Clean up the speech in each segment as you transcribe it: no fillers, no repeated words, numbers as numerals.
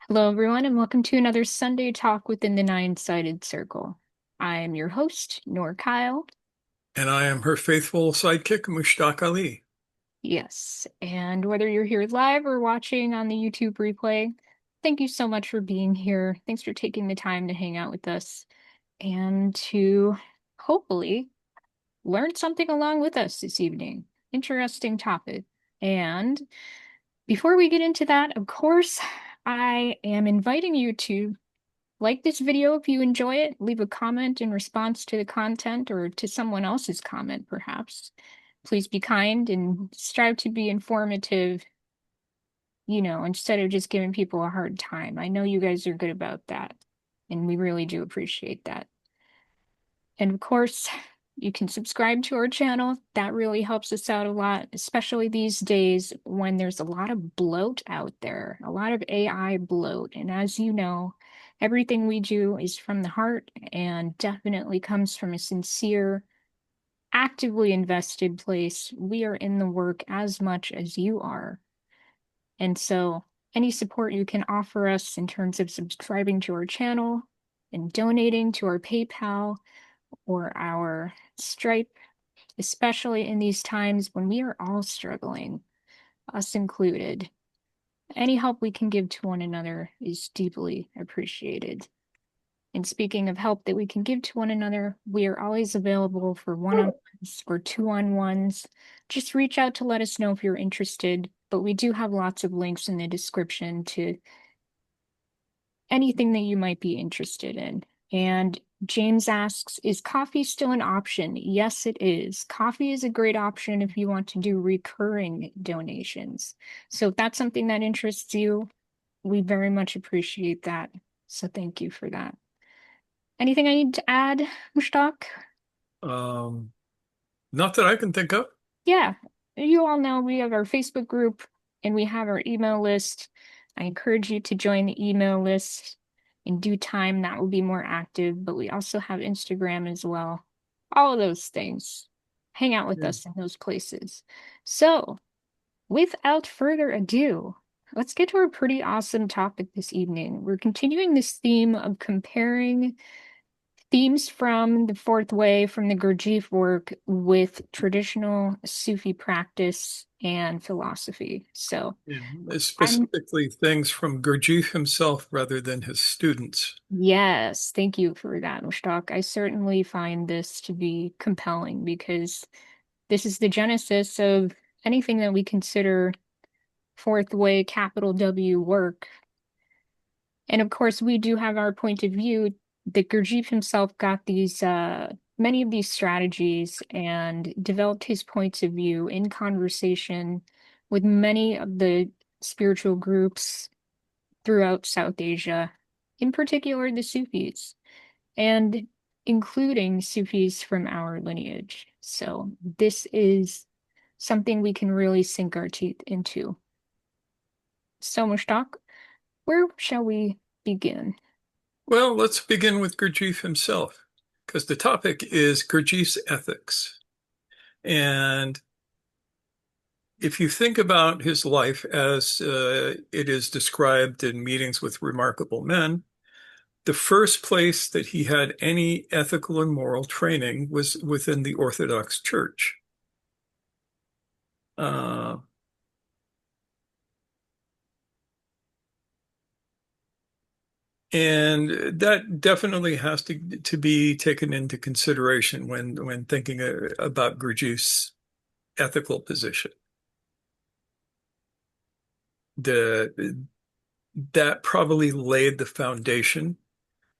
Hello, everyone, and welcome to another Sunday talk within the Nine-Sided Circle. I am your host, Noor Kyle. And I am her faithful sidekick, Mushtaq Ali. Yes, and whether you're here live or watching on the YouTube replay, thank you so much for being here. Thanks for taking the time to hang out with us and to hopefully learn something along with us this evening. Interesting topic. And before we get into that, of course, I am inviting you to like this video if you enjoy it. Leave a comment in response to the content or to someone else's comment, perhaps. Please be kind and strive to be informative, instead of just giving people a hard time. I know you guys are good about that, and we really do appreciate that. And of course, you can subscribe to our channel. That really helps us out a lot, especially these days when there's a lot of bloat out there, a lot of AI bloat. And as you know, everything we do is from the heart and definitely comes from a sincere, actively invested place. We are in the work as much as you are. And so, any support you can offer us in terms of subscribing to our channel and donating to our PayPal or our Stripe, especially in these times when we are all struggling, us included. Any help we can give to one another is deeply appreciated. And speaking of help that we can give to one another, we are always available for one-on-ones or two-on-ones. Just reach out to let us know if you're interested. But we do have lots of links in the description to anything that you might be interested in. And James asks, is coffee still an option? Yes, it is. Coffee is a great option if you want to do recurring donations. So if that's something that interests you, we very much appreciate that. So thank you for that. Anything I need to add, Mushtaq? Um, Not that I can think of. Yeah, you all know we have our Facebook group and we have our email list. I encourage you to join the email list. In due time, that will be more active, but we also have Instagram as well. All of those things. Hang out with Yeah. us in those places. So, without further ado, let's get to our pretty awesome topic this evening. We're continuing this theme of comparing themes from the fourth way from the Gurdjieff work with traditional Sufi practice and philosophy. So Yeah. I'm, Specifically things from Gurdjieff himself rather than his students. yes, thank you for that, Mushtaq. I certainly find this to be compelling because this is the genesis of anything that we consider fourth way capital W work. And of course, we do have our point of view that Gurdjieff himself got these many of these strategies and developed his points of view in conversation with many of the spiritual groups throughout South Asia, in particular the Sufis, and including Sufis from our lineage. So this is something we can really sink our teeth into. So, Mushtaq, where shall we begin? Well, let's begin with Gurdjieff himself, because the topic is Gurdjieff's ethics. And if you think about his life as it is described in Meetings with Remarkable Men, the first place that he had any ethical and moral training was within the Orthodox Church. Uh, and that definitely has to be taken into consideration when thinking about Gurdjieff's ethical position. The that probably laid the foundation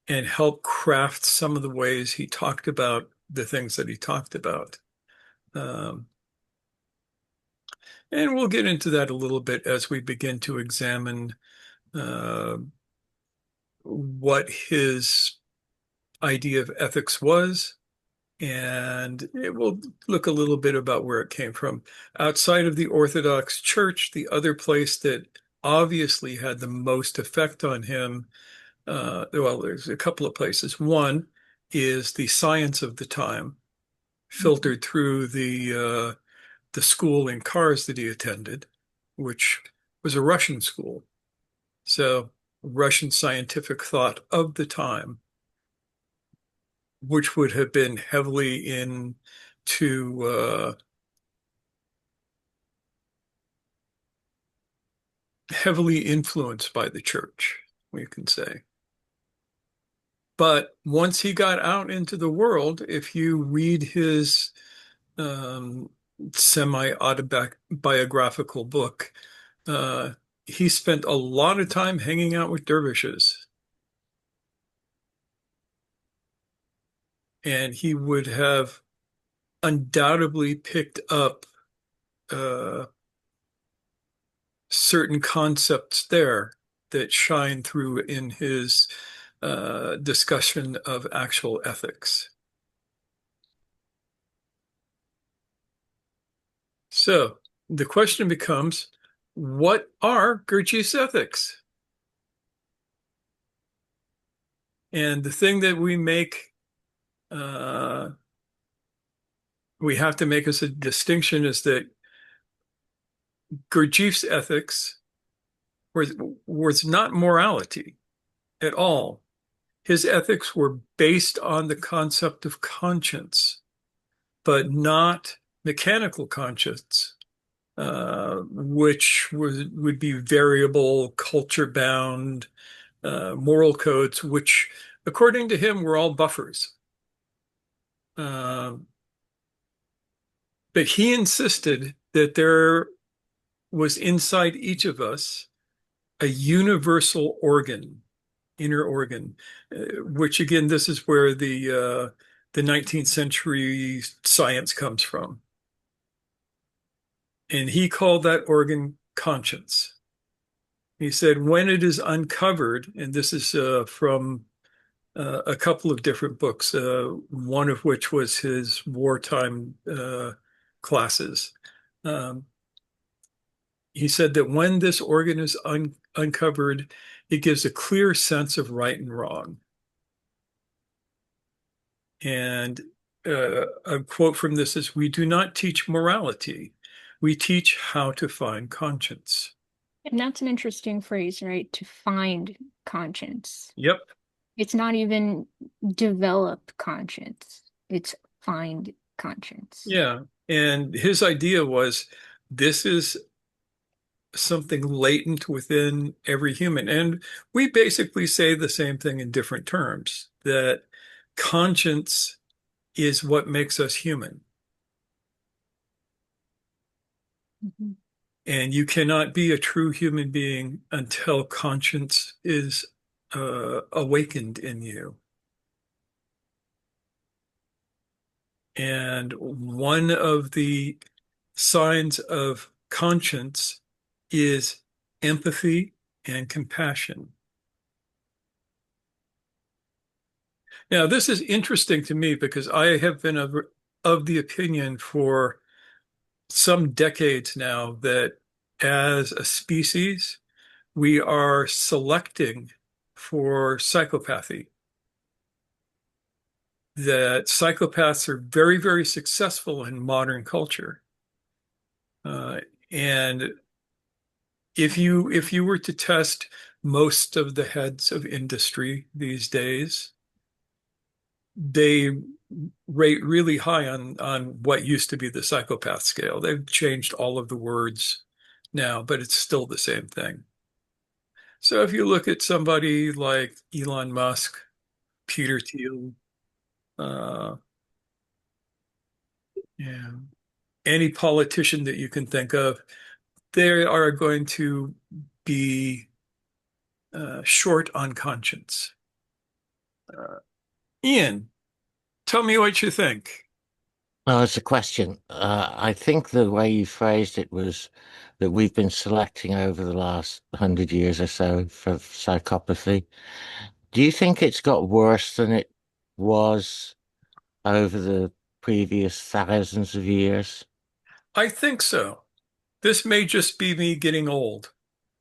and helped craft some of the ways he talked about the things that he talked about. Um, and we'll get into that a little bit as we begin to examine uh, what his idea of ethics was, and it will look a little bit about where it came from. Outside of the Orthodox Church, the other place that obviously had the most effect on him, well, there's a couple of places. One is the science of the time, filtered through the school in Kars that he attended, which was a Russian school. So Russian scientific thought of the time, which would have been heavily influenced by the church, we can say. But once he got out into the world, if you read his um, semi-autobiographical book, uh, he spent a lot of time hanging out with dervishes. And he would have undoubtedly picked up uh, certain concepts there that shine through in his discussion of actual ethics. So the question becomes, what are Gurdjieff's ethics? And the thing that uh, we have to make as a distinction is that Gurdjieff's ethics was not morality at all. His ethics were based on the concept of conscience, but not mechanical conscience, which would be variable, culture-bound moral codes, which, according to him, were all buffers. Uh, but he insisted that there was inside each of us a universal organ, inner organ, which again, this is where the 19th century science comes from. And he called that organ conscience. He said, when it is uncovered, and this is from a couple of different books, one of which was his wartime classes. Um, he said that when this organ is uncovered, it gives a clear sense of right and wrong. And a quote from this is, we do not teach morality. We teach how to find conscience. And that's an interesting phrase, right? To find conscience. Yep. It's not even develop conscience, it's find conscience. Yeah. And his idea was this is something latent within every human. And we basically say the same thing in different terms, that conscience is what makes us human. Mhm. And you cannot be a true human being until conscience is awakened in you. And one of the signs of conscience is empathy and compassion. Now, this is interesting to me because I have been of the opinion for some decades now that as a species, we are selecting for psychopathy. That psychopaths are very, very successful in modern culture. And if you were to test most of the heads of industry these days, they rate really high on what used to be the psychopath scale. They've changed all of the words now, but it's still the same thing. So if you look at somebody like Elon Musk, Peter Thiel, uh, yeah, any politician that you can think of, they are going to be short on conscience. Uh, Ian, tell me what you think. Well, it's a question. I think the way you phrased it was that we've been selecting over the last 100 years or so for psychopathy. Do you think it's got worse than it was over the previous thousands of years? I think so. This may just be me getting old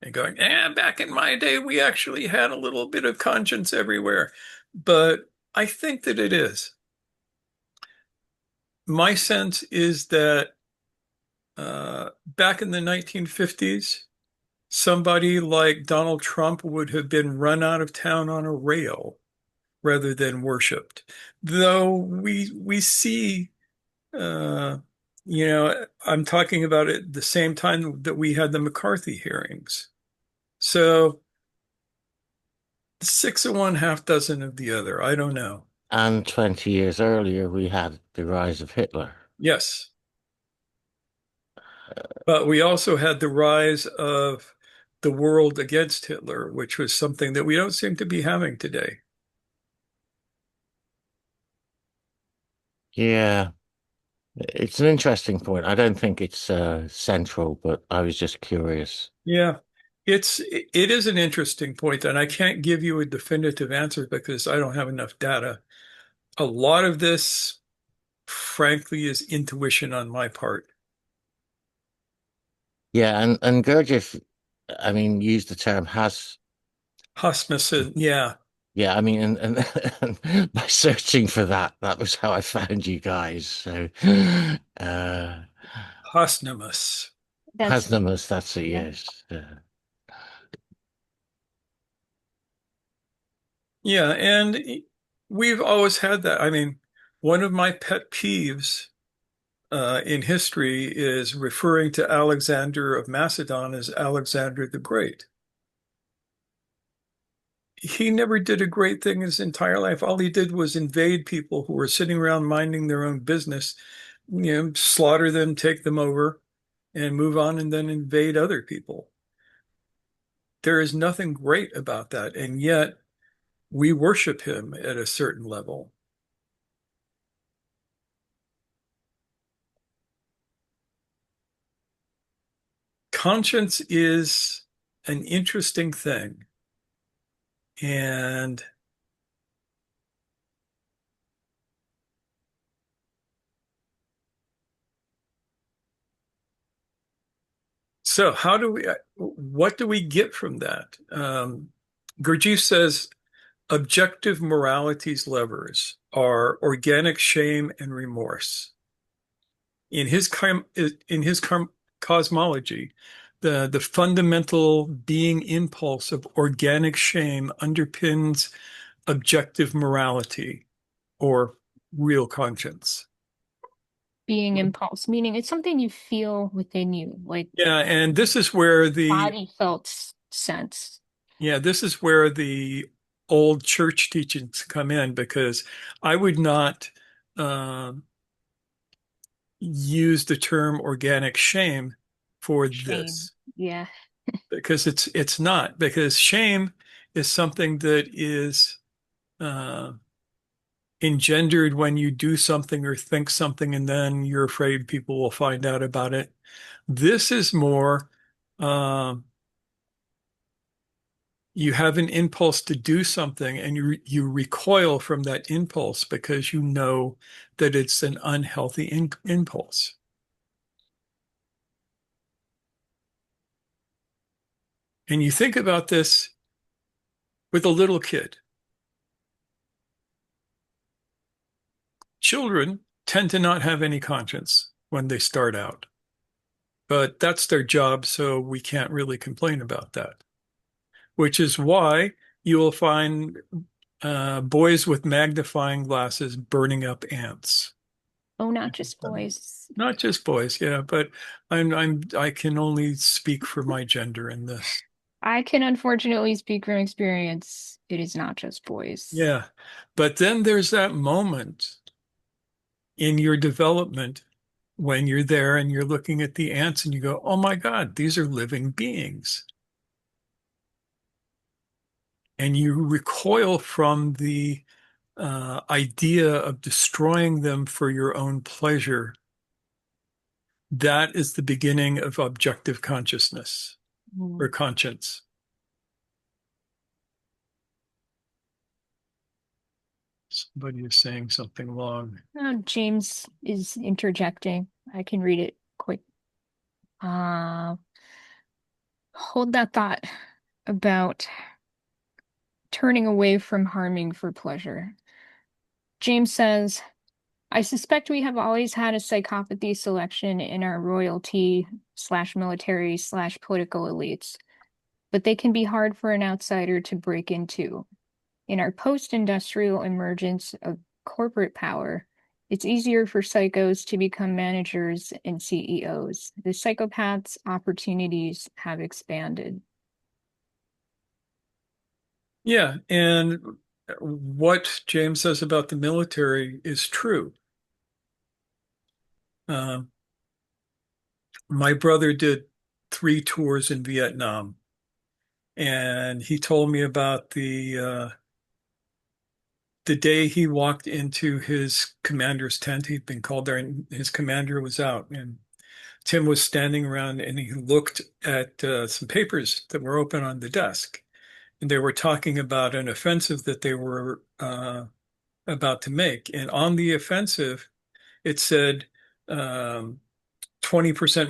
and going, back in my day, we actually had a little bit of conscience everywhere. But I think that it is. My sense is that back in the 1950s, somebody like Donald Trump would have been run out of town on a rail rather than worshipped. Though we see, uh, I'm talking about it the same time that we had the McCarthy hearings. So 6 of one, half dozen of the other. I don't know. And 20 years earlier, we had the rise of Hitler. Yes, but we also had the rise of the world against Hitler, which was something that we don't seem to be having today. Yeah, it's an interesting point. I don't think it's central, but I was just curious. Yeah, it is an interesting point, and I can't give you a definitive answer because I don't have enough data. A lot of this, frankly, is intuition on my part. Yeah, and Gurdjieff, I mean, used the term has. Rasmussen, yeah, Yeah, I mean, and by searching for that, that was how I found you guys. So, uh, posthumous. That's, Hasnamus, that's it, yeah, yes. Yeah, and we've always had that. I mean, one of my pet peeves in history is referring to Alexander of Macedon as Alexander the Great. He never did a great thing his entire life. All he did was invade people who were sitting around minding their own business, slaughter them, take them over, and move on and then invade other people. There is nothing great about that. And yet we worship him at a certain level. Conscience is an interesting thing. And so, what do we get from that? Gurdjieff says objective morality's levers are organic shame and remorse. In his cosmology, the fundamental being impulse of organic shame underpins objective morality or real conscience. being impulse, meaning it's something you feel within you, like Yeah, and this is where the body felt sense. yeah, this is where the old church teachings come in because I would not um use the term organic shame for Shame. this Yeah. because it's not because shame is something that is uh, engendered when you do something or think something and then you're afraid people will find out about it. This is more um, you have an impulse to do something and you recoil from that impulse because you know that it's an unhealthy impulse. And you think about this with a little kid. Children tend to not have any conscience when they start out, but that's their job, so we can't really complain about that, which is why you will find boys with magnifying glasses burning up ants. Oh, not just boys. Not just boys, yeah, but I can only speak for my gender in this. I can unfortunately speak from experience. It is not just boys. Yeah. But then there's that moment in your development when you're there and you're looking at the ants and you go, "Oh my God, these are living beings." And you recoil from the idea of destroying them for your own pleasure. That is the beginning of objective consciousness or Mm. conscience. Somebody is saying something long. Oh, James is interjecting. I can read it quick. Uh, Hold that thought about turning away from harming for pleasure. James says, I suspect we have always had a psychopathy selection in our royalty slash military slash political elites. but they can be hard for an outsider to break into. In our post-industrial emergence of corporate power, it's easier for psychos to become managers and CEOs. The psychopaths' opportunities have expanded. Yeah, and what James says about the military is true. Um, my brother did 3 tours in Vietnam, and he told me about the day he walked into his commander's tent. He'd been called there, and his commander was out, and Tim was standing around, and he looked at some papers that were open on the desk, and they were talking about an offensive that they were about to make. And on the offensive, it said 20%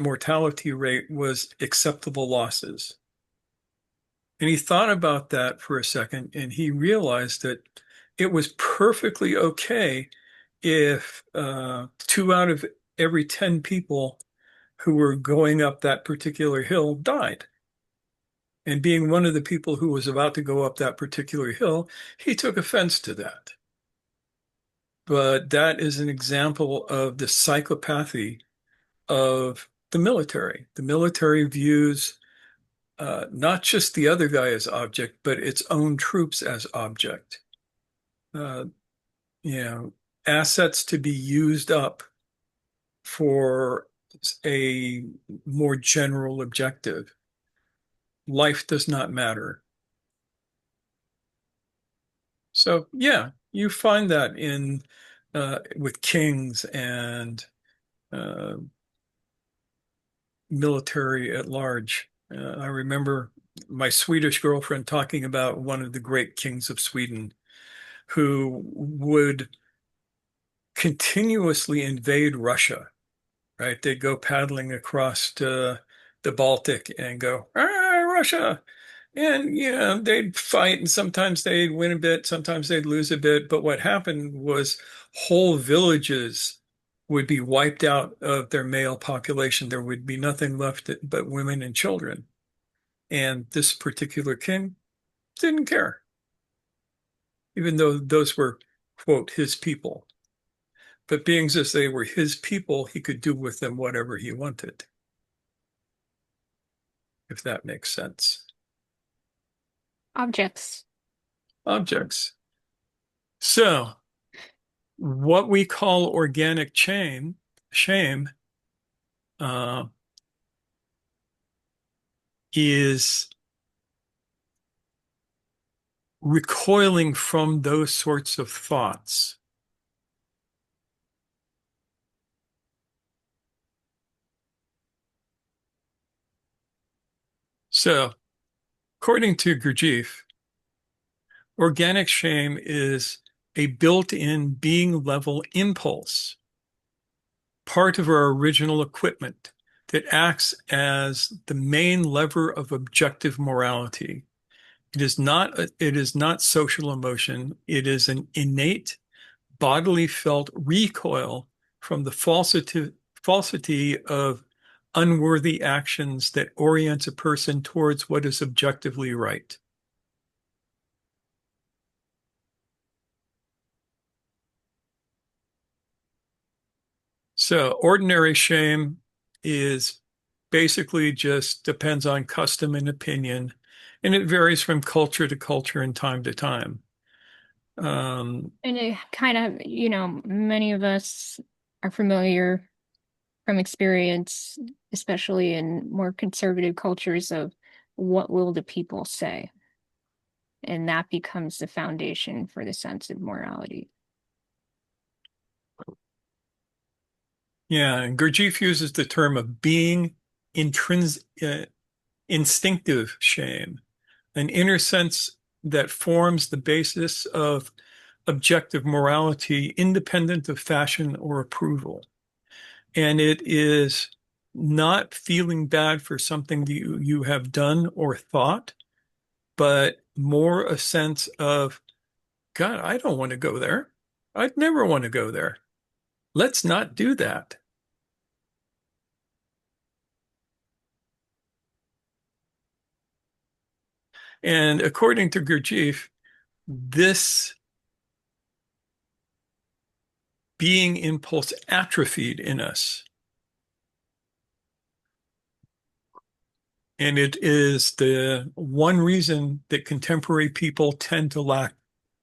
mortality rate was acceptable losses. And he thought about that for a second, and he realized that it was perfectly okay if 2 out of every 10 people who were going up that particular hill died. And being one of the people who was about to go up that particular hill, he took offense to that. But that is an example of the psychopathy of the military. The military views not just the other guy as object, but its own troops as object. Uh, you know, assets to be used up for a more general objective. Life does not matter. So yeah, you find that in with kings and uh, military at large. I remember my Swedish girlfriend talking about one of the great kings of Sweden who would continuously invade Russia, right? They'd go paddling across the Baltic and go, ah, Russia. And, you know, they'd fight, and sometimes they'd win a bit, sometimes they'd lose a bit. But what happened was whole villages would be wiped out of their male population. There would be nothing left but women and children. And this particular king didn't care, even though those were, quote, his people. But being as they were his people, he could do with them whatever he wanted, if that makes sense. Objects. Objects. So, what we call organic shame uh, is recoiling from those sorts of thoughts. So, according to Gurdjieff, organic shame is a built-in being level impulse, part of our original equipment that acts as the main lever of objective morality. It is not social emotion. It is an innate, bodily felt recoil from the falsity of unworthy actions that orients a person towards what is objectively right. So ordinary shame is basically just depends on custom and opinion, and it varies from culture to culture and time to time. And it kind of, many of us are familiar from experience, especially in more conservative cultures, of what will the people say? And that becomes the foundation for the sense of morality. Yeah, and Gurdjieff uses the term of being instinctive shame, an inner sense that forms the basis of objective morality independent of fashion or approval. And it is not feeling bad for something that you have done or thought, but more a sense of, God, I don't want to go there. I'd never want to go there. Let's not do that. And according to Gurdjieff, this being impulse atrophied in us. And it is the one reason that contemporary people tend to lack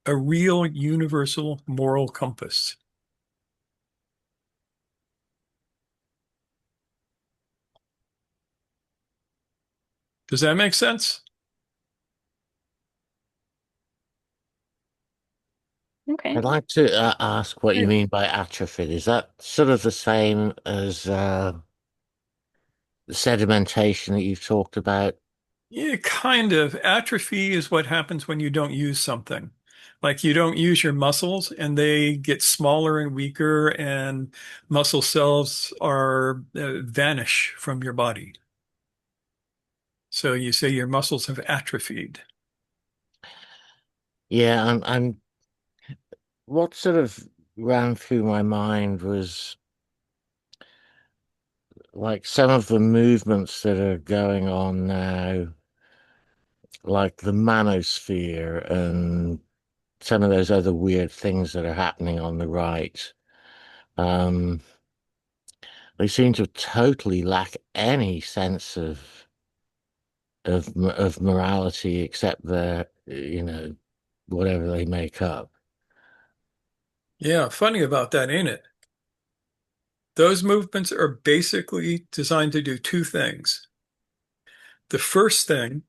a real universal moral compass. Does that make sense? Okay. I'd like to ask what you Sure. mean by atrophy. Is that sort of the same as the sedimentation that you've talked about? Yeah, kind of. Atrophy is what happens when you don't use something. Like you don't use your muscles and they get smaller and weaker, and muscle cells are vanish from your body. So you say your muscles have atrophied. Yeah, I'm what sort of ran through my mind was like some of the movements that are going on now, like the manosphere and some of those other weird things that are happening on the right. Um, they seem to totally lack any sense of morality except their, whatever they make up. Yeah, funny about that, ain't it? Those movements are basically designed to do two things. The first thing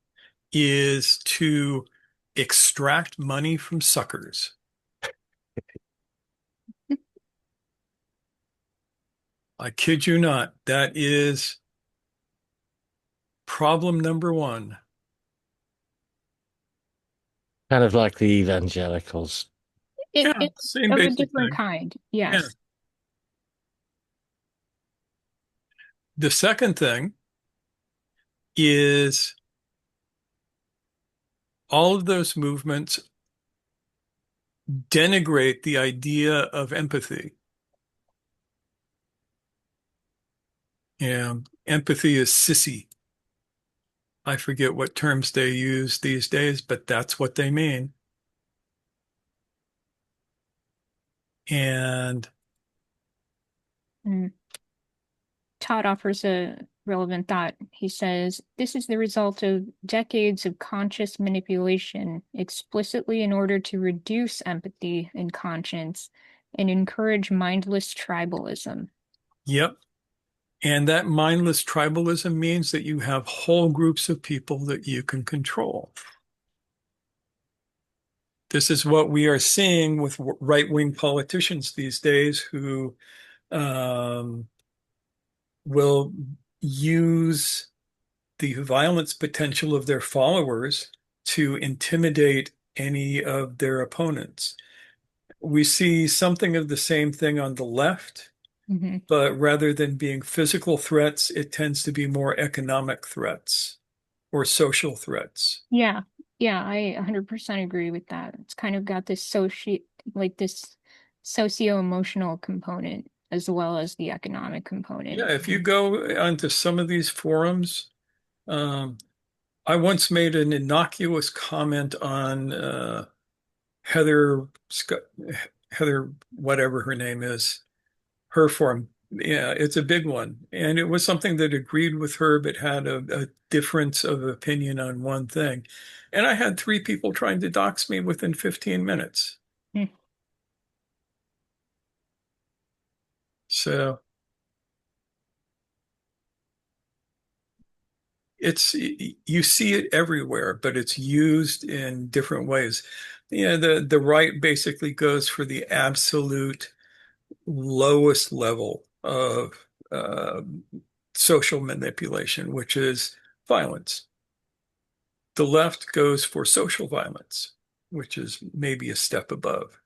is to extract money from suckers. I kid you not. That is problem number one. Kind of like the evangelicals. Yeah, It's same of a basic different thing. kind. Yeah. Yes. The second thing is all of those movements denigrate the idea of empathy. Yeah, empathy is sissy. I forget what terms they use these days, but that's what they mean. And Mm. Todd offers a relevant thought. He says, this is the result of decades of conscious manipulation, explicitly in order to reduce empathy and conscience and encourage mindless tribalism. yep. And that mindless tribalism means that you have whole groups of people that you can control. This is what we are seeing with right-wing politicians these days who um, will use the violence potential of their followers to intimidate any of their opponents. We see something of the same thing on the left, Mhm. but rather than being physical threats, it tends to be more economic threats or social threats. Yeah. Yeah, I 100% agree with that. It's kind of got this like this socio-emotional component as well as the economic component. Yeah, if you go onto some of these forums, um, I once made an innocuous comment on Heather Heather, whatever her name is, her forum. Yeah, it's a big one. And it was something that agreed with her, but had a difference of opinion on one thing. And I had three people trying to dox me within 15 minutes. Mm. So it's, you see it everywhere, but it's used in different ways. Yeah, the right basically goes for the absolute lowest level of social manipulation, which is violence. The left goes for social violence, which is maybe a step above.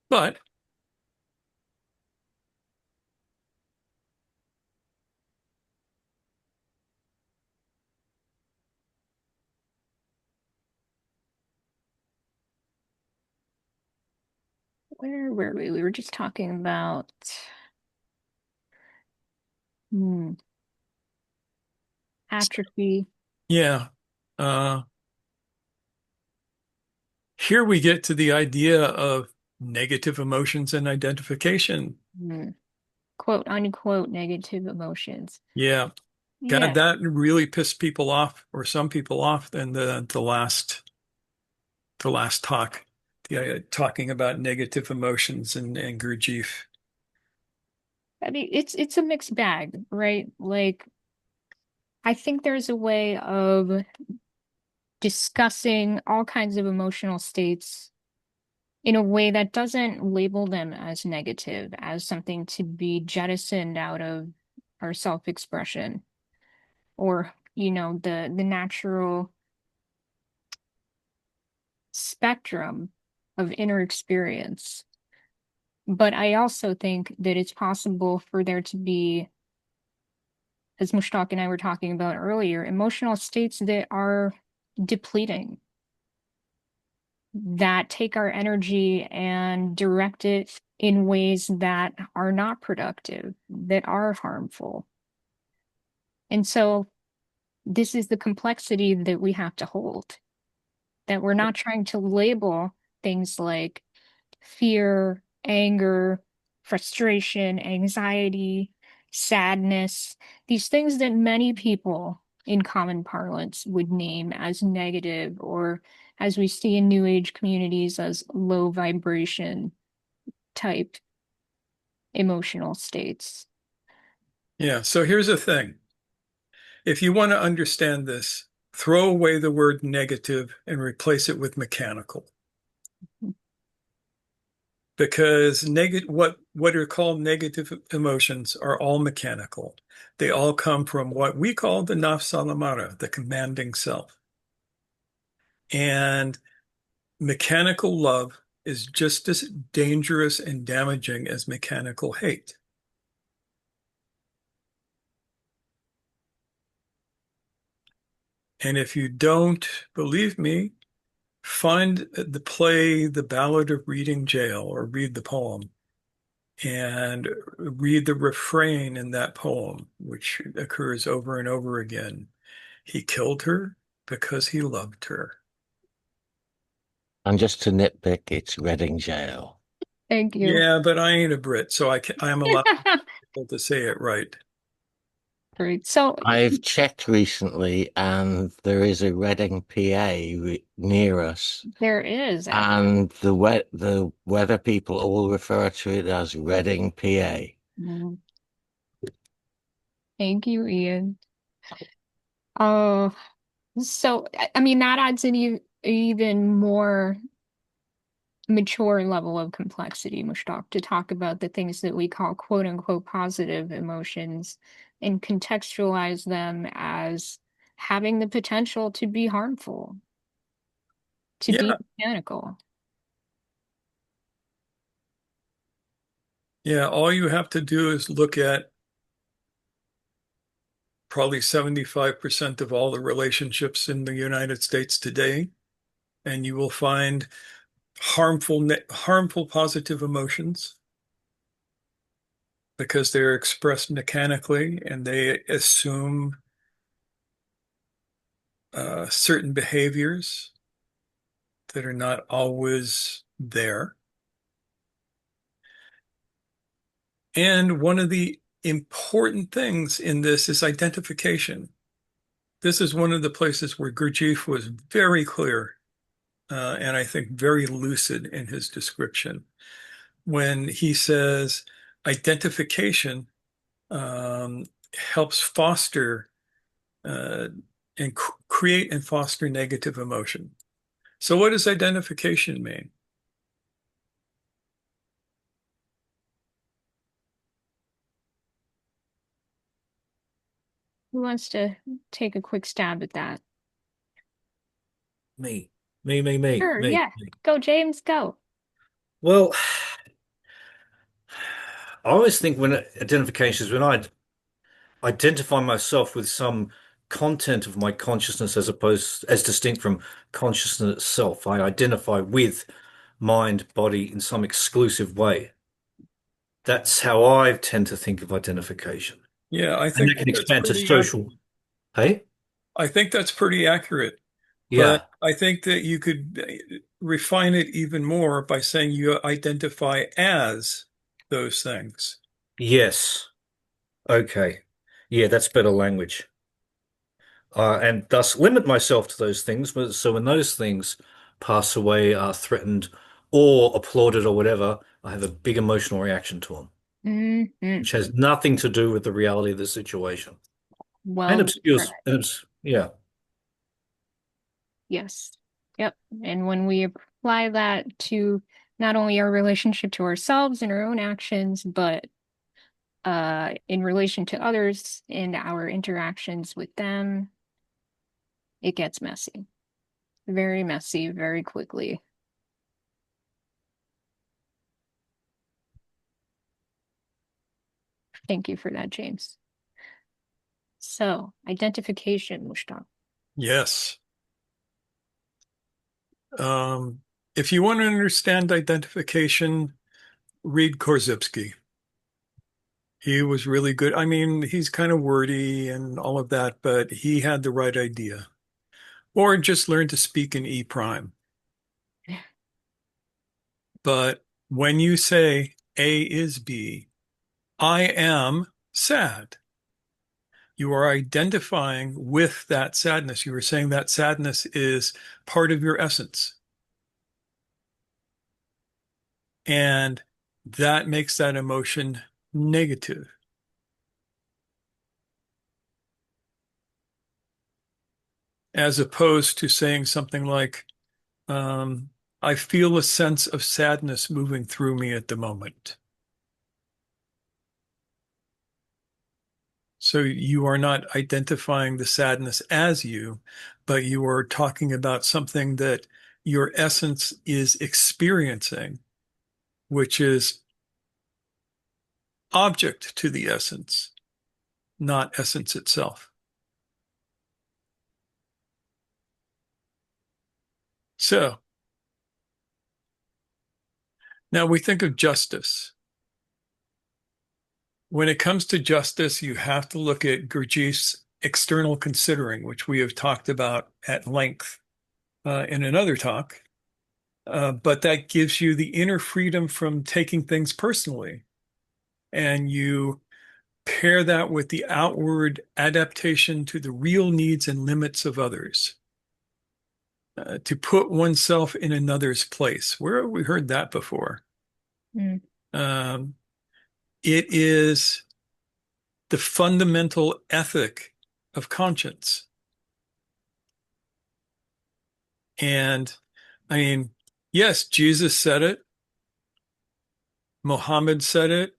But Where were we? We were just talking about hmm, atrophy. Yeah. Uh, Here we get to the idea of negative emotions and identification. Hmm, quote unquote negative emotions. Yeah. God, Yeah, that really pissed people off, or some people off in the last talk. Yeah, talking about negative emotions and Gurdjieff. I mean it's a mixed bag, right? Like I think there's a way of discussing all kinds of emotional states in a way that doesn't label them as negative, as something to be jettisoned out of our self-expression or, the natural spectrum of inner experience. But I also think that it's possible for there to be, as Mushtaq and I were talking about earlier, emotional states that are depleting, that take our energy and direct it in ways that are not productive, that are harmful. And so this is the complexity that we have to hold, that we're not trying to label things like fear, anger, frustration, anxiety, sadness, these things that many people in common parlance would name as negative, or as we see in New Age communities as low vibration type emotional states. Yeah. So here's the thing. If you want to understand this, throw away the word negative and replace it with mechanical. Because what are called negative emotions are all mechanical. They all come from what we call the nafs al-amara, the commanding self. And mechanical love is just as dangerous and damaging as mechanical hate. And if you don't believe me, find the play The Ballad of Reading Gaol, or read the poem and read the refrain in that poem, which occurs over and over again. He killed her because he loved her. And just to nitpick, it's Reading Jail. Thank you. Yeah, but I ain't a Brit, so I am allowed to say it right. Great. So I've checked recently, and there is a Reading, PA near us, there is actually. and the weather people all refer to it as Reading, PA. Mhm. Thank you, Ian. Oh, so I mean that adds an even more mature level of complexity, Mushtaq, to talk about the things that we call quote unquote positive emotions and contextualize them as having the potential to be harmful, to be Yeah, mechanical. yeah. All you have to do is look at probably 75% of all the relationships in the United States today, and you will find harmful positive emotions because they're expressed mechanically and they assume certain behaviors that are not always there. And one of the important things in this is identification. This is one of the places where Gurdjieff was very clear, and I think very lucid in his description when he says identification um, helps foster uh, and create and foster negative emotion. So, what does identification mean? Who wants to take a quick stab at that? Me, me, Sure, me, yeah. me. Go, James, go. Well, I always think when identification is when I identify myself with some content of my consciousness as distinct from consciousness itself. I identify with mind, body in some exclusive way. That's how I tend to think of identification. Yeah, I And think that can that's expand to pretty social. Hey? I think that's pretty accurate. But Yeah. I think that you could refine it even more by saying you identify as those things. Yes. Okay. Yeah, that's better language. And thus limit myself to those things. But so when those things pass away, are threatened or applauded or whatever, I have a big emotional reaction to them, Hmm. which has nothing to do with the reality of the situation. And Well obscures, described. and obs yeah, Yes. Yep. And when we apply that to not only our relationship to ourselves and our own actions, but in relation to others and our interactions with them, it gets messy. Very messy, very quickly. Thank you for that, James. So, identification, Mushtaq. Yes. If you want to understand identification, read Korzybski. He was really good. I mean, he's kind of wordy and all of that, but he had the right idea. Or just learn to speak in E prime. But when you say A is B, I am sad, you are identifying with that sadness. You are saying that sadness is part of your essence. And that makes that emotion negative. As opposed to saying something like, I feel a sense of sadness moving through me at the moment. So you are not identifying the sadness as you, but you are talking about something that your essence is experiencing, which is object to the essence, not essence itself. So now we think of justice. When it comes to justice, you have to look at Gurdjieff's external considering, which we have talked about at length in another talk. But that gives you the inner freedom from taking things personally. And you pair that with the outward adaptation to the real needs and limits of others, to put oneself in another's place. Where have we heard that before? Mm. Um, it is the fundamental ethic of conscience. And I mean, yes, Jesus said it, Muhammad said it,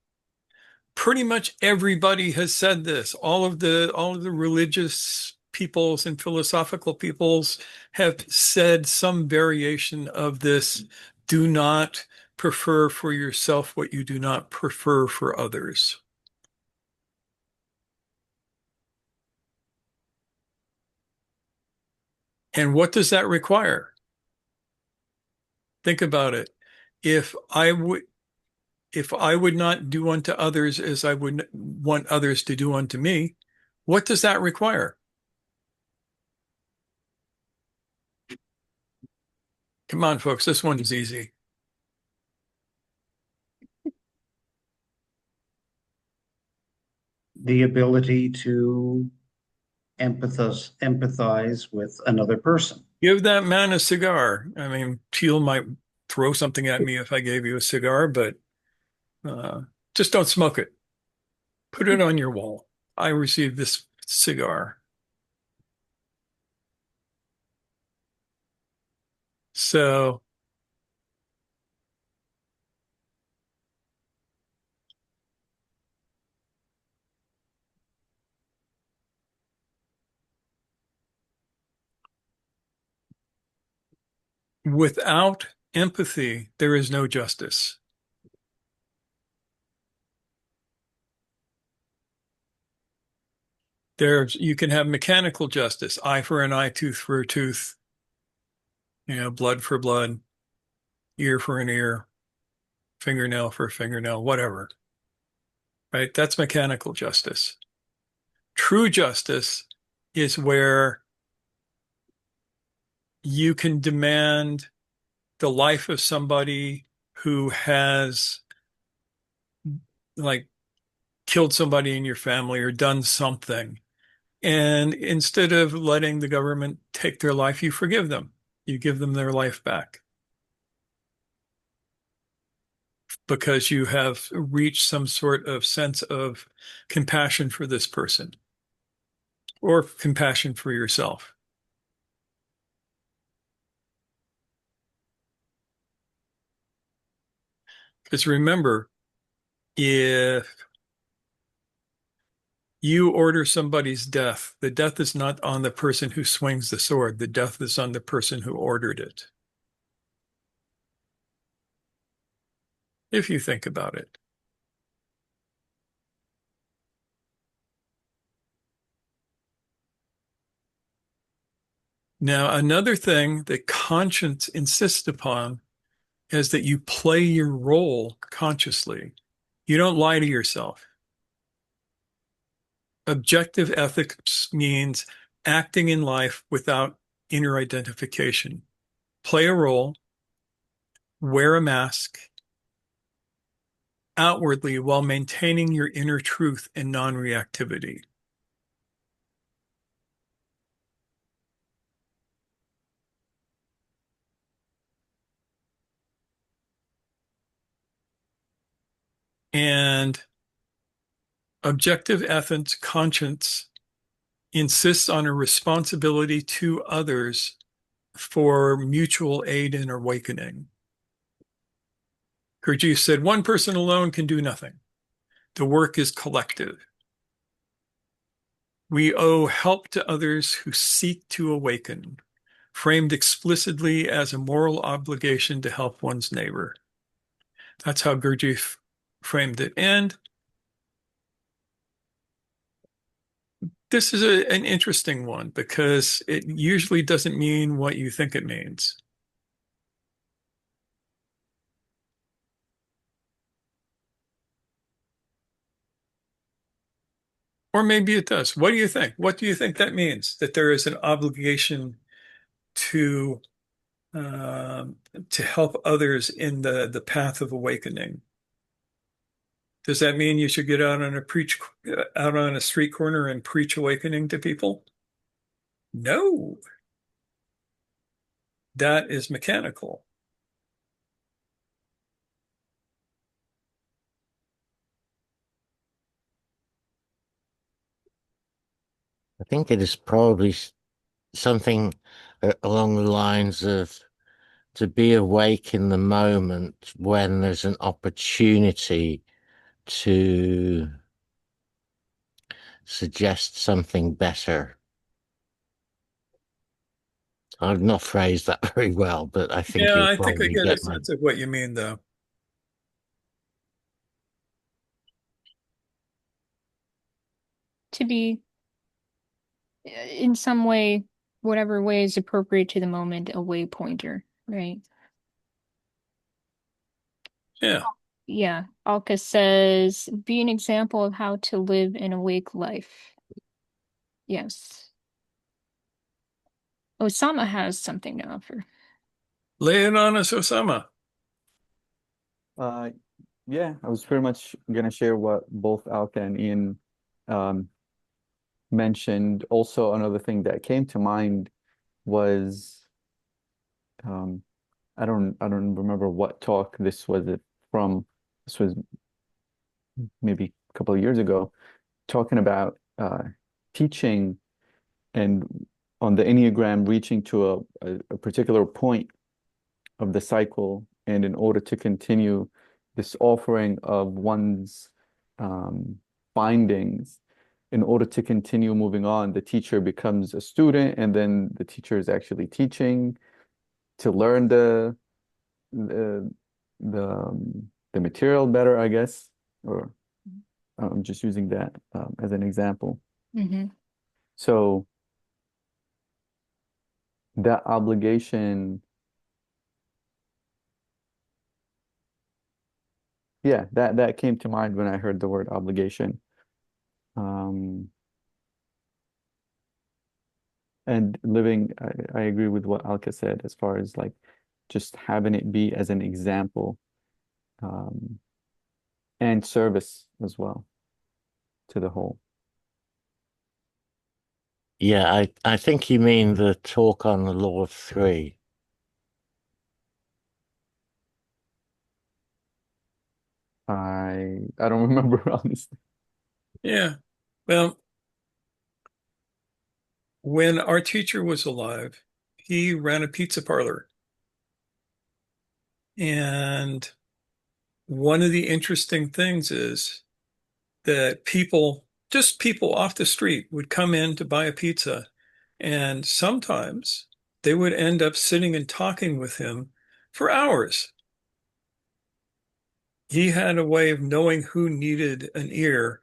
pretty much everybody has said this. All of the religious peoples and philosophical peoples have said some variation of this. Do not prefer for yourself what you do not prefer for others. And what does that require? Think about it. If I would if I would not do unto others as I would want others to do unto me, what does that require? Come on, folks, this one is easy. The ability to empathize with another person. Give that man a cigar. I mean, Teal might throw something at me if I gave you a cigar, but uh, just don't smoke it. Put it on your wall. I received this cigar. So, without empathy, there is no justice. You can have mechanical justice, eye for an eye, tooth for a tooth, blood for blood. ear for an ear, fingernail for a fingernail, whatever, right? That's mechanical justice. True justice is where you can demand the life of somebody who has like killed somebody in your family or done something. And instead of letting the government take their life, you forgive them. You give them their life back because you have reached some sort of sense of compassion for this person or compassion for yourself. Because remember, if you order somebody's death, the death is not on the person who swings the sword. The death is on the person who ordered it. If you think about it. Now, another thing that conscience insists upon is that you play your role consciously. You don't lie to yourself. Objective ethics means acting in life without inner identification. Play a role, wear a mask outwardly while maintaining your inner truth and non-reactivity. And objective ethics conscience insists on a responsibility to others for mutual aid in awakening. Gurdjieff said, one person alone can do nothing. The work is collective. We owe help to others who seek to awaken, framed explicitly as a moral obligation to help one's neighbor. That's how Gurdjieff framed it. And this is an interesting one because it usually doesn't mean what you think it means. Or maybe it does. What do you think? What do you think that means? That there is an obligation to to help others in the path of awakening. Does that mean you should get out on a street corner and preach awakening to people? No, that is mechanical. I think it is probably something along the lines of to be awake in the moment when there's an opportunity to suggest something better. I've not phrased that very well, but I think Yeah, you'll I think I probably get a get my. sense of what you mean, though. To be in some way, whatever way is appropriate to the moment, a waypointer, right? Yeah. Yeah. Alka says, be an example of how to live an awake life. Yes. Osama has something to offer. Lay it on us, Osama. Uh, yeah, I was pretty much gonna share what both Alka and Ian um, mentioned. Also, another thing that came to mind was um, I don't remember what talk this was from. This was maybe a couple of years ago, talking about teaching and on the Enneagram reaching to a particular point of the cycle, and in order to continue this offering of one's um, findings, in order to continue moving on, the teacher becomes a student, and then the teacher is actually teaching to learn the the material better, I guess, or I'm just using that as an example. Mm-hmm. So that obligation yeah, that came to mind when I heard the word obligation. Um, and living, I agree with what Alka said as far as like just having it be as an example, um, and service as well to the whole. Yeah, I think you mean the talk on the law of three. I don't remember honestly. Yeah. Well, when our teacher was alive, he ran a pizza parlor. And one of the interesting things is that people, just people off the street, would come in to buy a pizza. And sometimes they would end up sitting and talking with him for hours. He had a way of knowing who needed an ear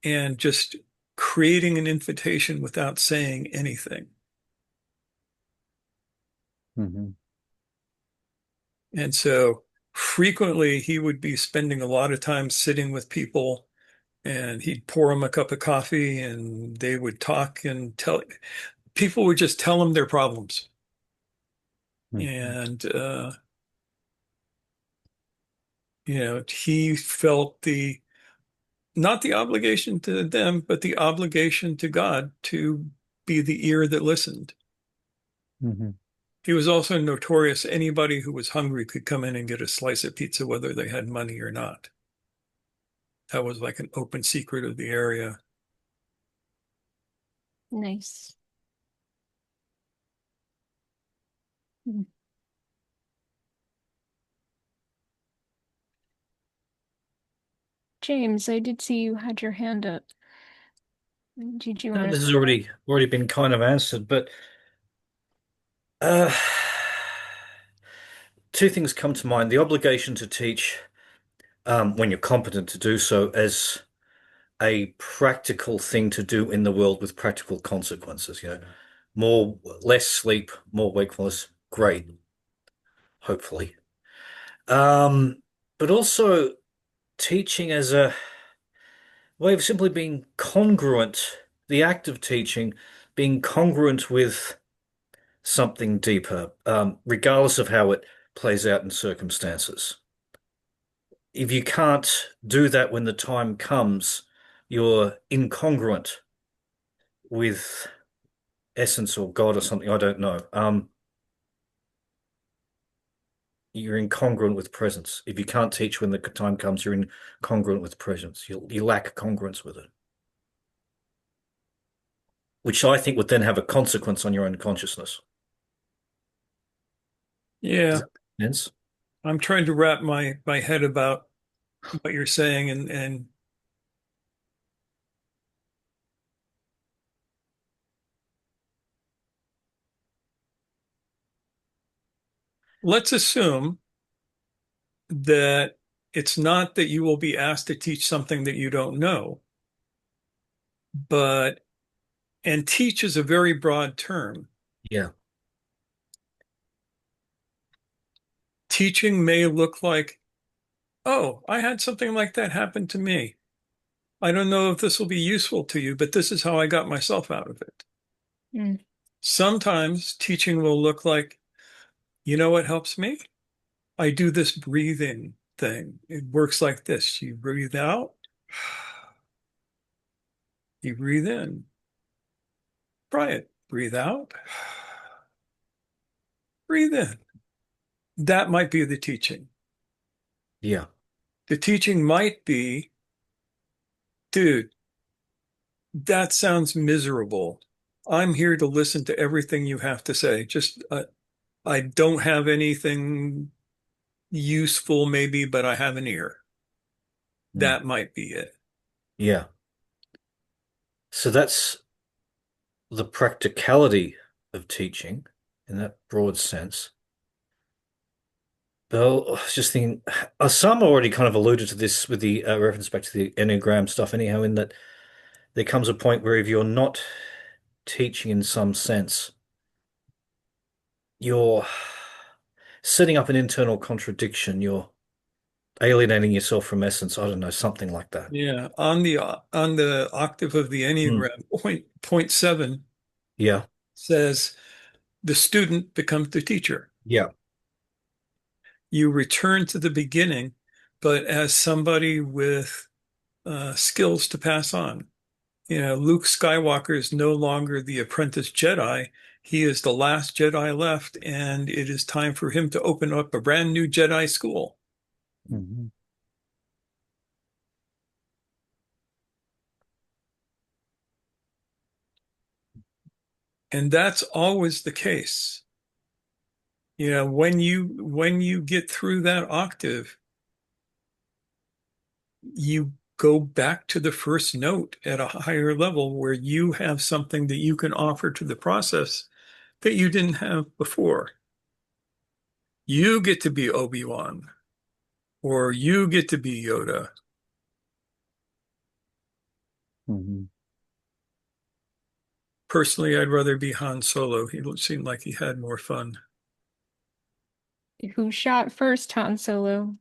and just creating an invitation without saying anything. Hmm. And so frequently he would be spending a lot of time sitting with people, and he'd pour them a cup of coffee and they would talk and tell people would just tell him their problems. Hmm. And, he felt not the obligation to them, but the obligation to God to be the ear that listened. Hmm. He was also notorious. Anybody who was hungry could come in and get a slice of pizza, whether they had money or not. That was like an open secret of the area. Nice. Mm. James, I did see you had your hand up. Did you want to This has say that? already been kind of answered, but uh, two things come to mind. The obligation to teach, when you're competent to do so, as a practical thing to do in the world with practical consequences. Less sleep, more wakefulness. Great, hopefully. Um, but also teaching as a way of simply being congruent, the act of teaching being congruent with something deeper, regardless of how it plays out in circumstances. If you can't do that when the time comes, you're incongruent with essence or God or something. I don't know. You're incongruent with presence. If you can't teach when the time comes, you're incongruent with presence. You lack congruence with it, which I think would then have a consequence on your own consciousness. Does Yeah, that make sense? I'm trying to wrap my head about what you're saying, and let's assume that it's not that you will be asked to teach something that you don't know, but and teach is a very broad term. Yeah. Teaching may look like, oh, I had something like that happen to me. I don't know if this will be useful to you, but this is how I got myself out of it. Mm. Sometimes teaching will look like, you know what helps me? I do this breathing thing. It works like this. You breathe out, you breathe in. Try it. Breathe out, breathe in. That might be the teaching. Yeah. The teaching might be, dude, that sounds miserable. I'm here to listen to everything you have to say. Just, I don't have anything useful, maybe, but I have an ear. Mm. That might be it. Yeah. So that's the practicality of teaching in that broad sense. Well, I was just thinking, some already kind of alluded to this with the reference back to the Enneagram stuff, anyhow, in that there comes a point where if you're not teaching in some sense, you're setting up an internal contradiction. alienating yourself from essence. I don't know, something like that. Yeah, on the octave of the Mm. Enneagram, point 7 Yeah, says the student becomes the teacher. yeah. You return to the beginning, but as somebody with skills to pass on. You know, Luke Skywalker is no longer the apprentice Jedi. He is the last Jedi left, and it is time for him to open up a brand new Jedi school. Mhm. And that's always the case. You know, when you get through that octave, you go back to the first note at a higher level where you have something that you can offer to the process that you didn't have before. You get to be Obi-Wan, or you get to be Yoda. Mhm. Personally, I'd rather be Han Solo. He seemed like he had more fun. Who shot first, Han Solo?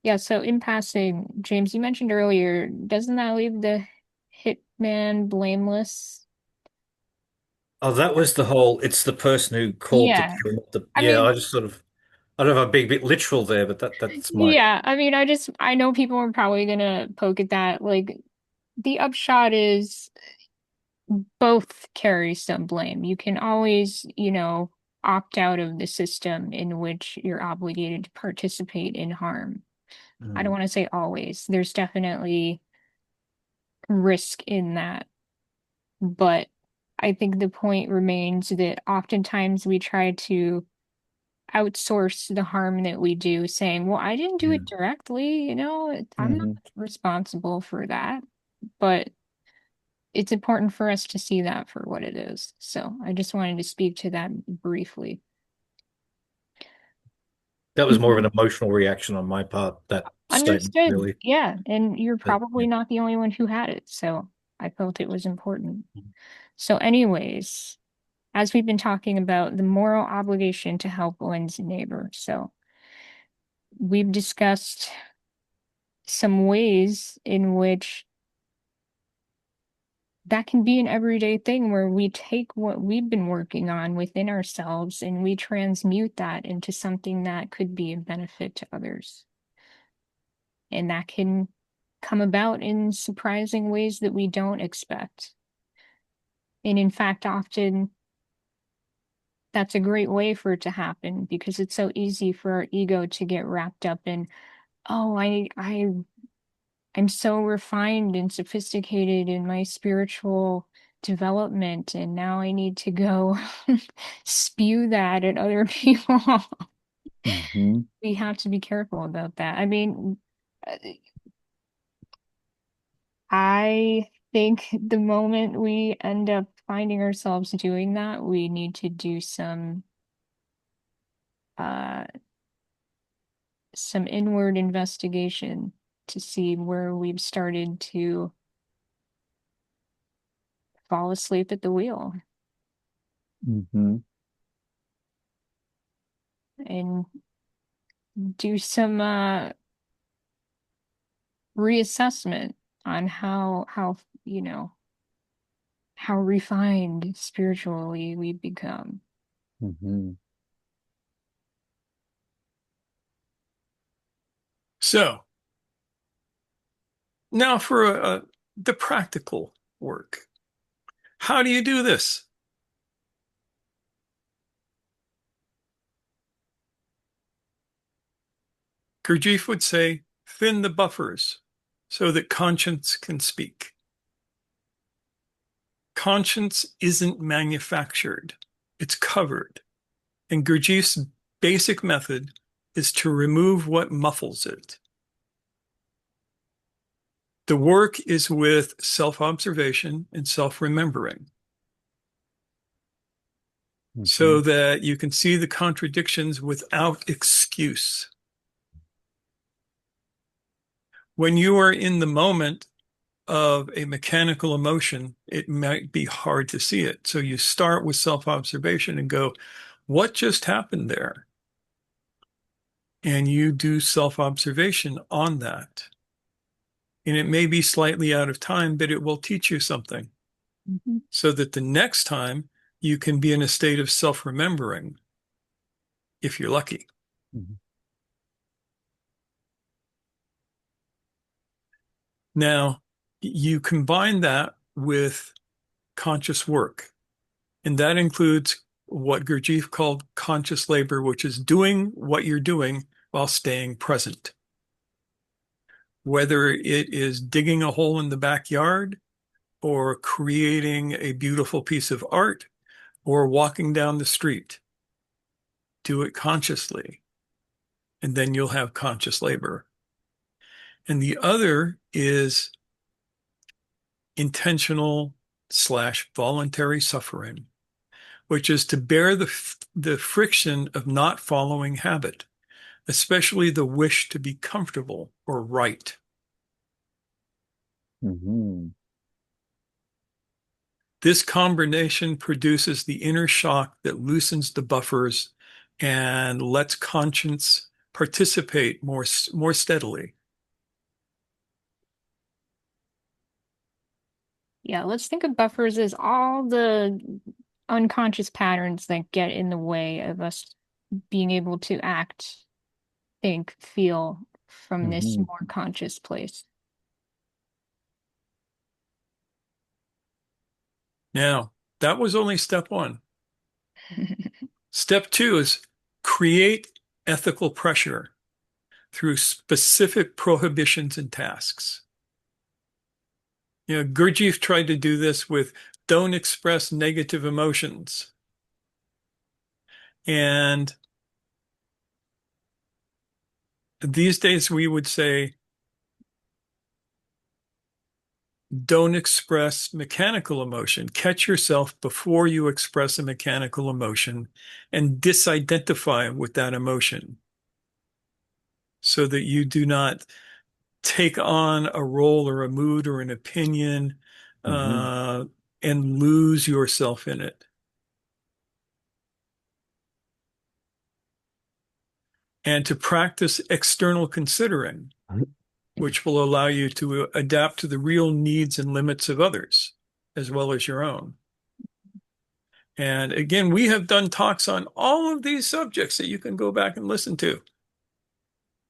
Yeah, so in passing, James, you mentioned earlier, doesn't that leave the hitman blameless? Oh, that was the whole, it's the person who called the Yeah. kill, not the, I yeah, I mean, just sort of, I don't know if I'm being a bit literal there, but that's my, yeah, I mean, I know people are probably gonna poke at that. Like, the upshot is both carry some blame. You can always, opt out of the system in which you're obligated to participate in harm. I don't mm, want to say always. There's definitely risk in that. But I think the point remains that oftentimes we try to outsource the harm that we do, saying, well, I didn't do yeah. it directly, I'm not Mhm. responsible for that. But it's important for us to see that for what it is. So I just wanted to speak to that briefly. That was more of Mhm. an emotional reaction on my part, that statement, Understood. really. Yeah. And you're But yeah. probably not the only one who had it. So I felt it was important. So, anyways, as we've been talking about the moral obligation to help one's neighbor. So we've discussed some ways in which that can be an everyday thing where we take what we've been working on within ourselves and we transmute that into something that could be a benefit to others. And that can come about in surprising ways that we don't expect. And in fact, often that's a great way for it to happen because it's so easy for our ego to get wrapped up in, oh, I'm so refined and sophisticated in my spiritual development, and now I need to go spew that at other people. Mhm. We have to be careful about that. I mean, uh, I think the moment we end up finding ourselves doing that, we need to do uh some inward investigation to see where we've started to fall asleep at the wheel Mhm. and do some reassessment on you know how refined spiritually we've become. Mhm. So now for the practical work. How do you do this? Gurdjieff would say, thin the buffers so that conscience can speak. Conscience isn't manufactured, it's covered. And Gurdjieff's basic method is to remove what muffles it. The work is with self-observation and self-remembering so Mhm. that you can see the contradictions without excuse. When you are in the moment of a mechanical emotion, it might be hard to see it. So you start with self-observation and go, what just happened there? And you do self-observation on that. And it may be slightly out of time, but it will teach you something Mhm. so that the next time you can be in a state of self-remembering if you're lucky. Mhm. Now, you combine that with conscious work, and that includes what Gurdjieff called conscious labor, which is doing what you're doing while staying present. Whether it is digging a hole in the backyard or creating a beautiful piece of art or walking down the street, do it consciously, and then you'll have conscious labor. And the other is intentional/voluntary suffering, which is to bear the friction of not following habit, especially the wish to be comfortable or right. Mhm. This combination produces the inner shock that loosens the buffers and lets conscience participate more steadily. Yeah, let's think of buffers as all the unconscious patterns that get in the way of us being able to act, think, feel from this Mhm. more conscious place. Now, that was only step one. Step two is create ethical pressure through specific prohibitions and tasks. Gurdjieff tried to do this with don't express negative emotions. And these days we would say don't express mechanical emotion. Catch yourself before you express a mechanical emotion and disidentify with that emotion so that you do not take on a role or a mood or an opinion Mhm. uh, and lose yourself in it. And to practice external considering, which will allow you to adapt to the real needs and limits of others as well as your own. And again, we have done talks on all of these subjects that you can go back and listen to,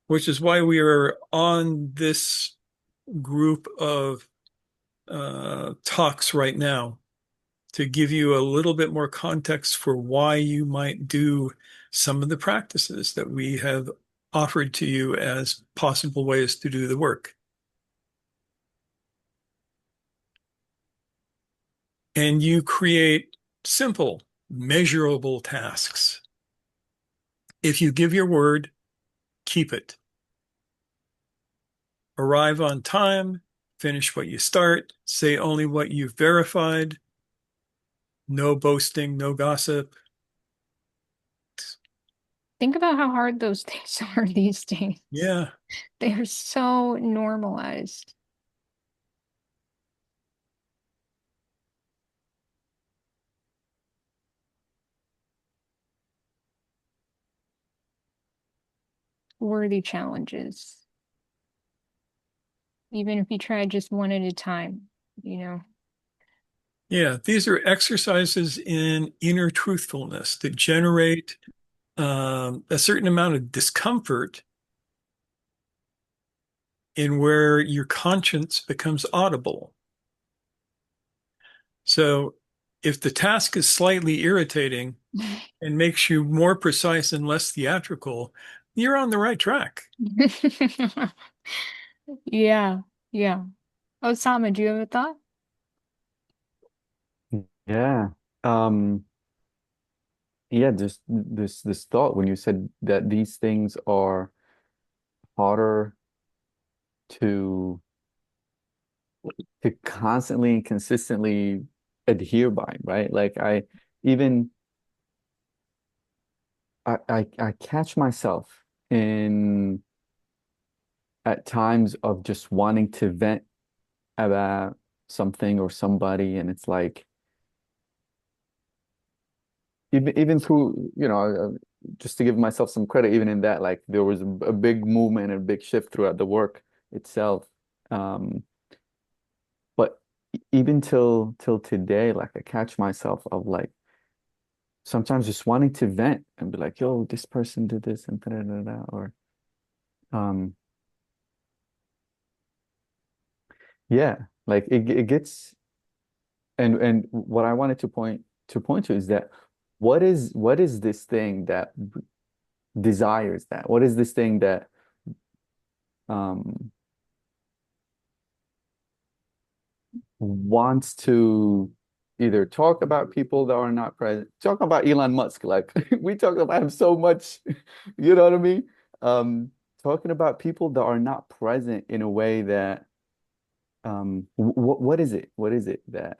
which is why we are on this group of talks right now to give you a little bit more context for why you might do some of the practices that we have offered to you as possible ways to do the work. And you create simple, measurable tasks. If you give your word, keep it. Arrive on time, finish what you start, say only what you've verified, no boasting, no gossip. Think about how hard those things are these days. Yeah. They are so normalized. Worthy challenges. Even if you try just one at a time, you know. Yeah, these are exercises in inner truthfulness that generate a certain amount of discomfort in where your conscience becomes audible. So if the task is slightly irritating and makes you more precise and less theatrical, you're on the right track. Yeah, yeah. Osama, do you have a thought? Yeah. Um, yeah, just this thought when you said that these things are harder to constantly and consistently adhere by, right? Like even I catch myself in at times of just wanting to vent about something or somebody, and it's like even through, just to give myself some credit, even in that, like there was a big movement and a big shift throughout the work itself. Um, but even till today, like I catch myself of like sometimes just wanting to vent and be like, yo, this person did this and da da da da, or um, yeah, like it gets, and what I wanted to point to is that what is this thing that desires that? What is this thing that um wants to either talk about people that are not present, talk about Elon Musk, like we talk about him so much, you know what I mean? Talking about people that are not present in a way that what is it? What is it that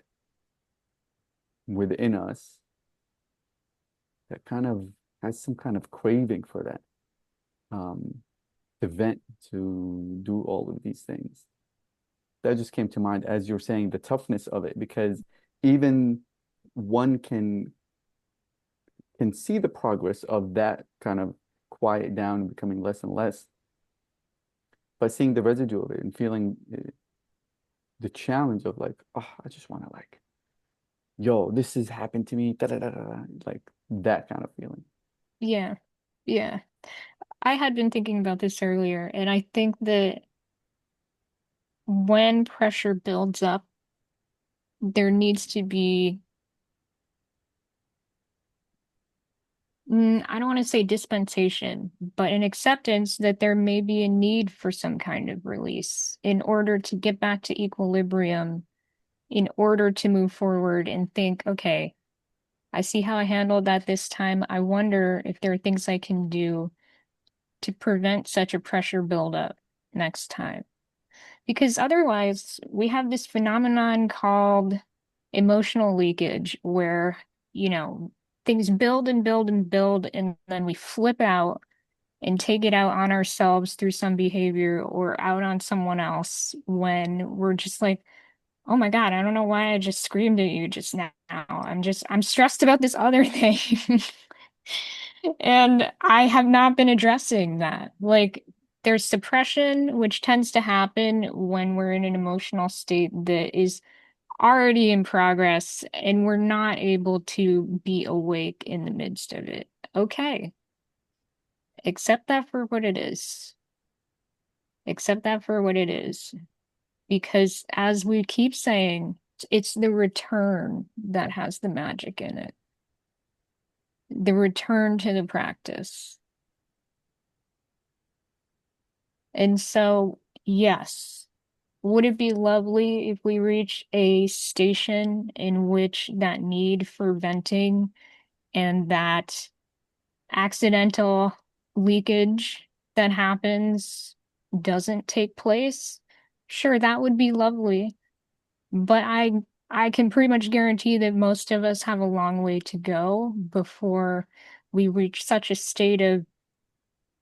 within us that kind of has some kind of craving for that event to do all of these things? That just came to mind as you're saying the toughness of it, because even one can see the progress of that kind of quiet down and becoming less and less by seeing the residue of it and feeling the challenge of like, oh, I just want to like, yo, this has happened to me, da da da da, da," like that kind of feeling. Yeah. Yeah. I had been thinking about this earlier, and I think that when pressure builds up, there needs to be, I don't want to say dispensation, but an acceptance that there may be a need for some kind of release in order to get back to equilibrium, in order to move forward and think, okay, I see how I handled that this time. I wonder if there are things I can do to prevent such a pressure buildup next time. Because otherwise, we have this phenomenon called emotional leakage where, you know, things build and build and build, and then we flip out and take it out on ourselves through some behavior or out on someone else when we're just like, oh my God, I don't know why I just screamed at you just now. I'm stressed about this other thing. And I have not been addressing that. Like, there's suppression, which tends to happen when we're in an emotional state that is already in progress and we're not able to be awake in the midst of it. Okay, accept that for what it is. Accept that for what it is. Because as we keep saying, it's the return that has the magic in it. The return to the practice. And so, yes, would it be lovely if we reach a station in which that need for venting and that accidental leakage that happens doesn't take place? Sure, that would be lovely, but I can pretty much guarantee that most of us have a long way to go before we reach such a state of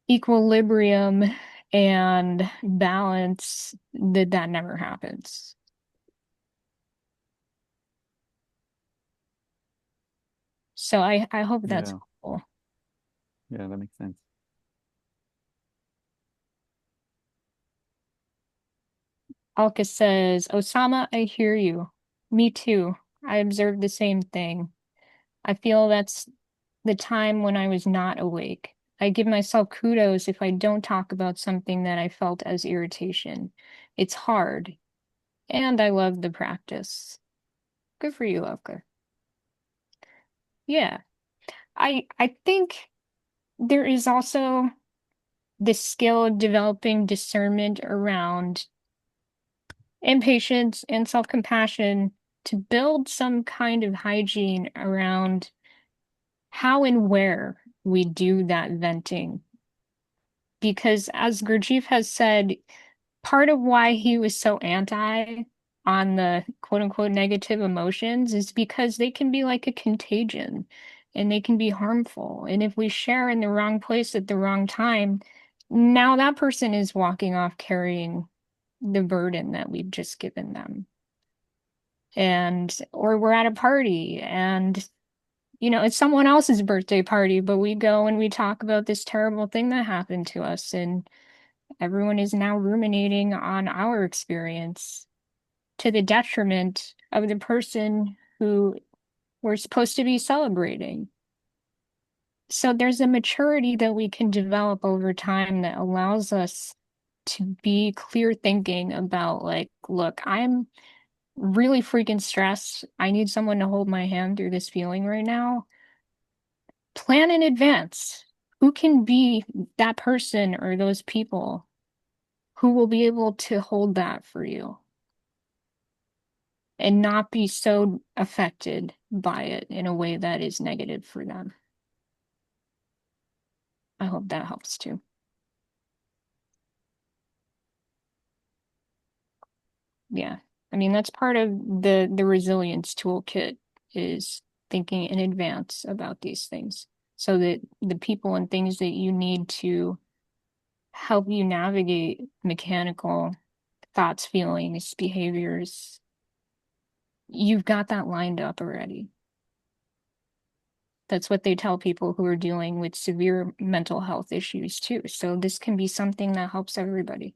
equilibrium and balance that that never happens. So I hope that's Yeah, cool. yeah, that makes sense. Alka says, Osama, I hear you. Me too. I observed the same thing. I feel that's the time when I was not awake. I give myself kudos if I don't talk about something that I felt as irritation. It's hard, and I love the practice. Good for you, Alka. Yeah, I think there is also the skill of developing discernment around impatience and self-compassion to build some kind of hygiene around how and where we do that venting. Because as Gurdjieff has said, part of why he was so anti on the quote unquote negative emotions is because they can be like a contagion and they can be harmful. And if we share in the wrong place at the wrong time, Now that person is walking off carrying the burden that we've just given them. And, or we're at a party and, it's someone else's birthday party, but we go and we talk about this terrible thing that happened to us. And everyone is now ruminating on our experience to the detriment of the person who we're supposed to be celebrating. So there's a maturity that we can develop over time that allows us to be clear thinking about, like, look, I'm really freaking stressed. I need someone to hold my hand through this feeling right now. Plan in advance. Who can be that person or those people who will be able to hold that for you and not be so affected by it in a way that is negative for them? I hope that helps too. Yeah. I mean, that's part of the resilience toolkit, is thinking in advance about these things so that the people and things that you need to help you navigate mechanical thoughts, feelings, behaviors, you've got that lined up already. That's what they tell people who are dealing with severe mental health issues too. So this can be something that helps everybody.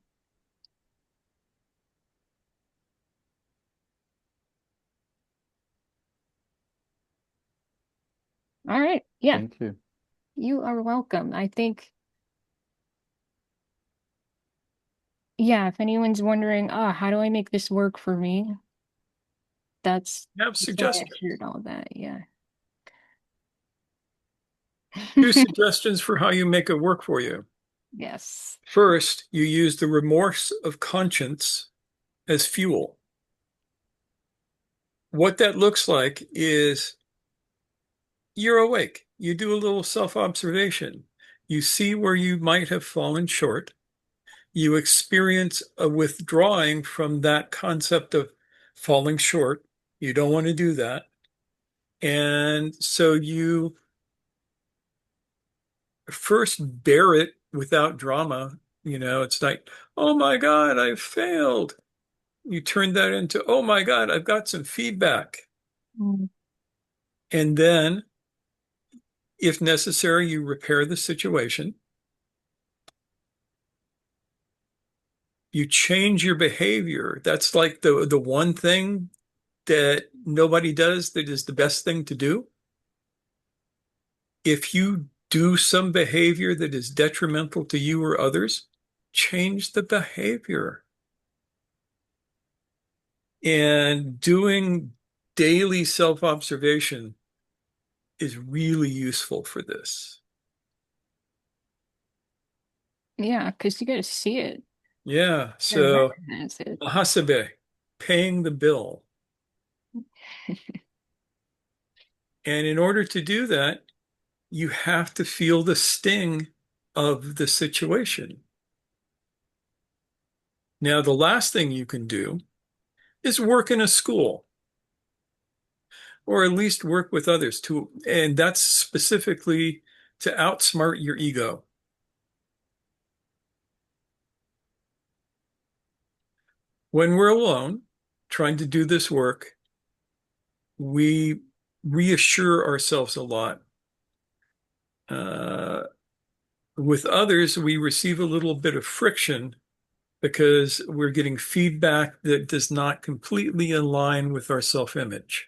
All right. Yeah, Thank you. you are welcome. I think, yeah, if anyone's wondering, oh, how do I make this work for me? That's Have why I suggestions. shared all that. Yeah. Two suggestions for how you make it work for you. Yes. First, you use the remorse of conscience as fuel. What that looks like is you're awake. You do a little self-observation. You see where you might have fallen short. You experience a withdrawing from that concept of falling short. You don't want to do that. And so you first bear it without drama. It's like, oh my God, I failed. You turn that into, oh my God, I've got some feedback. Mm. And then, if necessary, you repair the situation. You change your behavior. That's like the one thing that nobody does that is the best thing to do. If you do some behavior that is detrimental to you or others, change the behavior. And doing daily self-observation is really useful for this. Yeah, because you got to see it Yeah. and So recognize it. muḥāsabah, paying the bill. And in order to do that, you have to feel the sting of the situation. Now, the last thing you can do is work in a school, or at least work with others and that's specifically to outsmart your ego. When we're alone, trying to do this work, we reassure ourselves a lot. Uh, with others, we receive a little bit of friction because we're getting feedback that does not completely align with our self-image.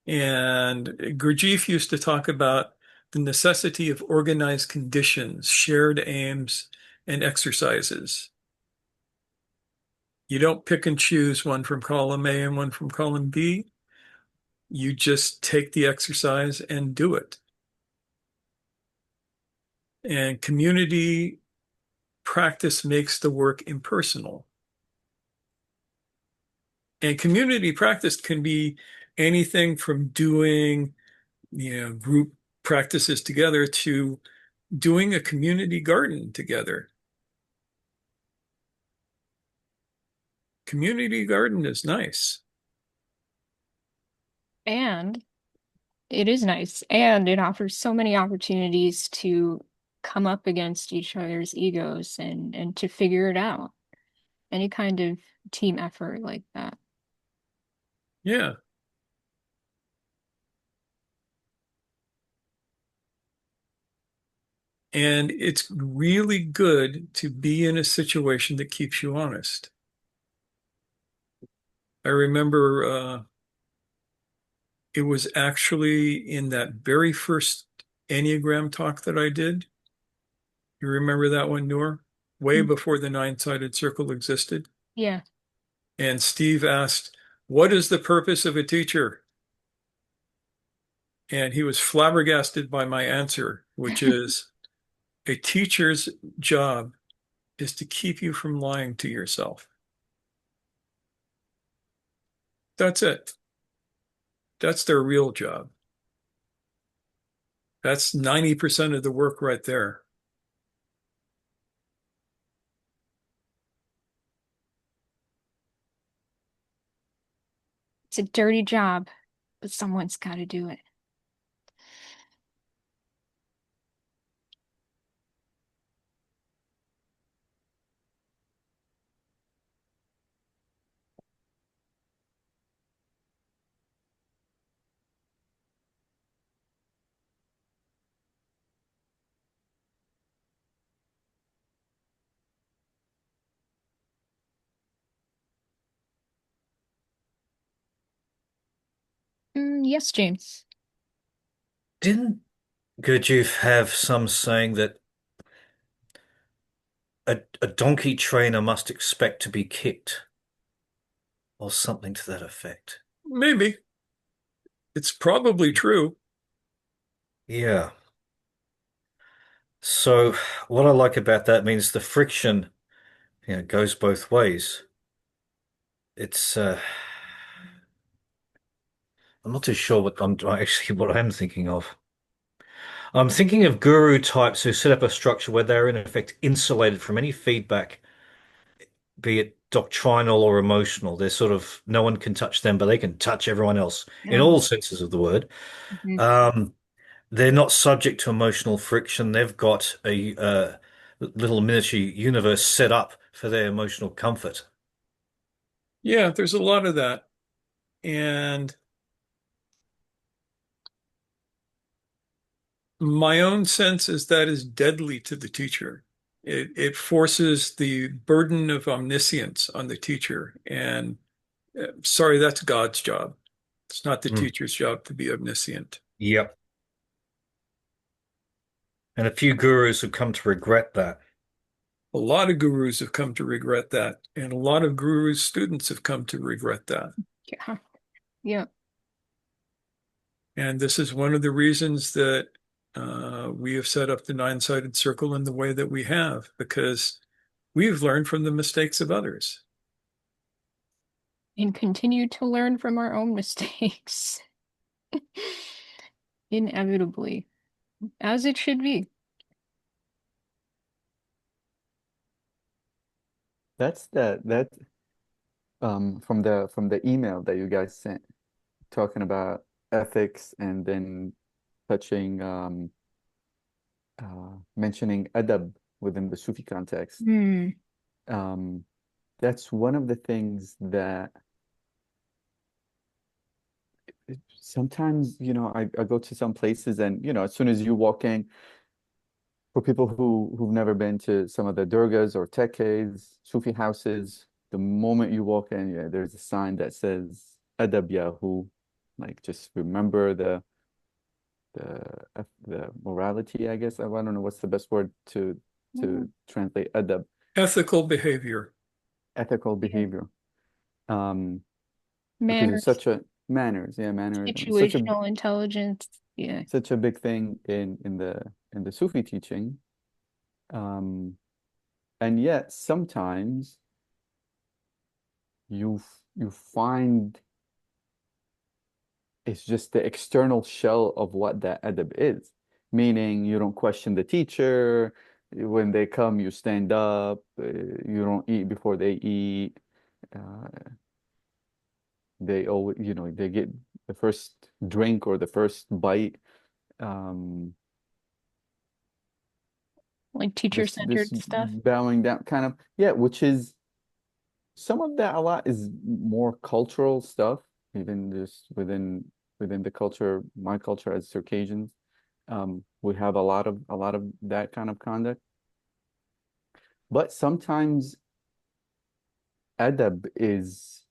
And Gurdjieff used to talk about the necessity of organized conditions, shared aims, and exercises. You don't pick and choose one from column A and one from column B. You just take the exercise and do it. And community practice makes the work impersonal. And community practice can be anything from doing, group practices together to doing a community garden together. Community garden is nice. And It is nice, and it offers so many opportunities to come up against each other's egos and to figure it out. Any kind of team effort like that. Yeah. And it's really good to be in a situation that keeps you honest. I remember it was actually in that very first Enneagram talk that I did. You remember that one, Noor? Way Mm. before the nine-sided circle existed. Yeah. And Steve asked, "What is the purpose of a teacher?" And he was flabbergasted by my answer, which is a teacher's job is to keep you from lying to yourself. That's it. That's their real job. That's 90% of the work right there. It's a dirty job, but someone's got to do it. Yes, James. Didn't Gurdjieff have some saying that a donkey trainer must expect to be kicked, or something to that effect? Maybe. It's probably true. Yeah. So what I like about that means the friction, goes both ways. It's I'm not too sure what I'm actually what I'm thinking of. I'm thinking of guru types who set up a structure where they're in effect insulated from any feedback, be it doctrinal or emotional. They're sort of no one can touch them, but they can touch everyone else in No. all senses of the word. Mhm. Um, they're not subject to emotional friction. They've got a little miniature universe set up for their emotional comfort. Yeah, there's a lot of that. And my own sense is that is deadly to the teacher. It forces the burden of omniscience on the teacher. And sorry, that's God's job. It's not the Mm. teacher's job to be omniscient. Yep. And a few gurus have come to regret that. A lot of gurus have come to regret that, and a lot of gurus' students have come to regret that. Yeah. Yeah. And this is one of the reasons that we have set up the nine-sided circle in the way that we have, because we've learned from the mistakes of others. And continue to learn from our own mistakes. Inevitably, as it should be. That's that from the email that you guys sent talking about ethics and then touching mentioning adab within the Sufi context. Hmm. Um, that's one of the things that sometimes, I go to some places and, as soon as you walk in, for people who've never been to some of the durgas or tekhes, Sufi houses, the moment you walk in, yeah, there's a sign that says adab yahu, like just remember the morality, I guess. I don't know what's the best word to translate adab, Ethical behavior. ethical Yeah. behavior. Um, because it's Manners, such a manners, yeah, manners, situational intelligence. Yeah. such a big thing in the Sufi teaching. Um, and yet sometimes you find it's just the external shell of what that adab is, meaning you don't question the teacher. When they come, you stand up. You don't eat before they eat. Uh, they always, they get the first drink or the first bite. Like This teacher-centered stuff. bowing down kind of, yeah, which is some of that a lot is more cultural stuff, even just within the culture, my culture as Circassians. We have a lot of that kind of conduct. But sometimes adab is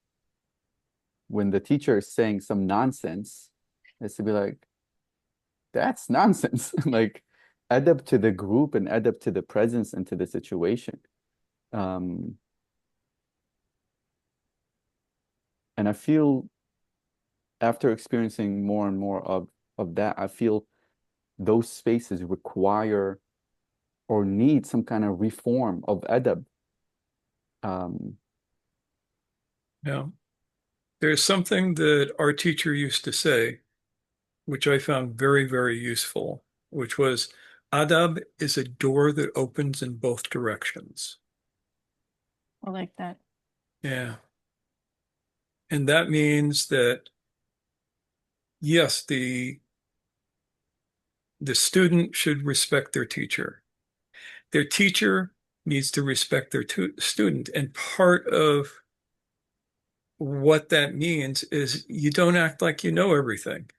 when the teacher is saying some nonsense, it's to be like, that's nonsense. Like adab to the group and adab to the presence and to the situation. Um, and I feel after experiencing more and more of that, I feel those spaces require or need some kind of reform of adab. Um, Yeah. There's something that our teacher used to say, which I found very, very useful, which was adab is a door that opens in both directions. I like that. Yeah. And that means that, yes, the student should respect their teacher. Their teacher needs to respect their student. And part of what that means is you don't act like you know everything.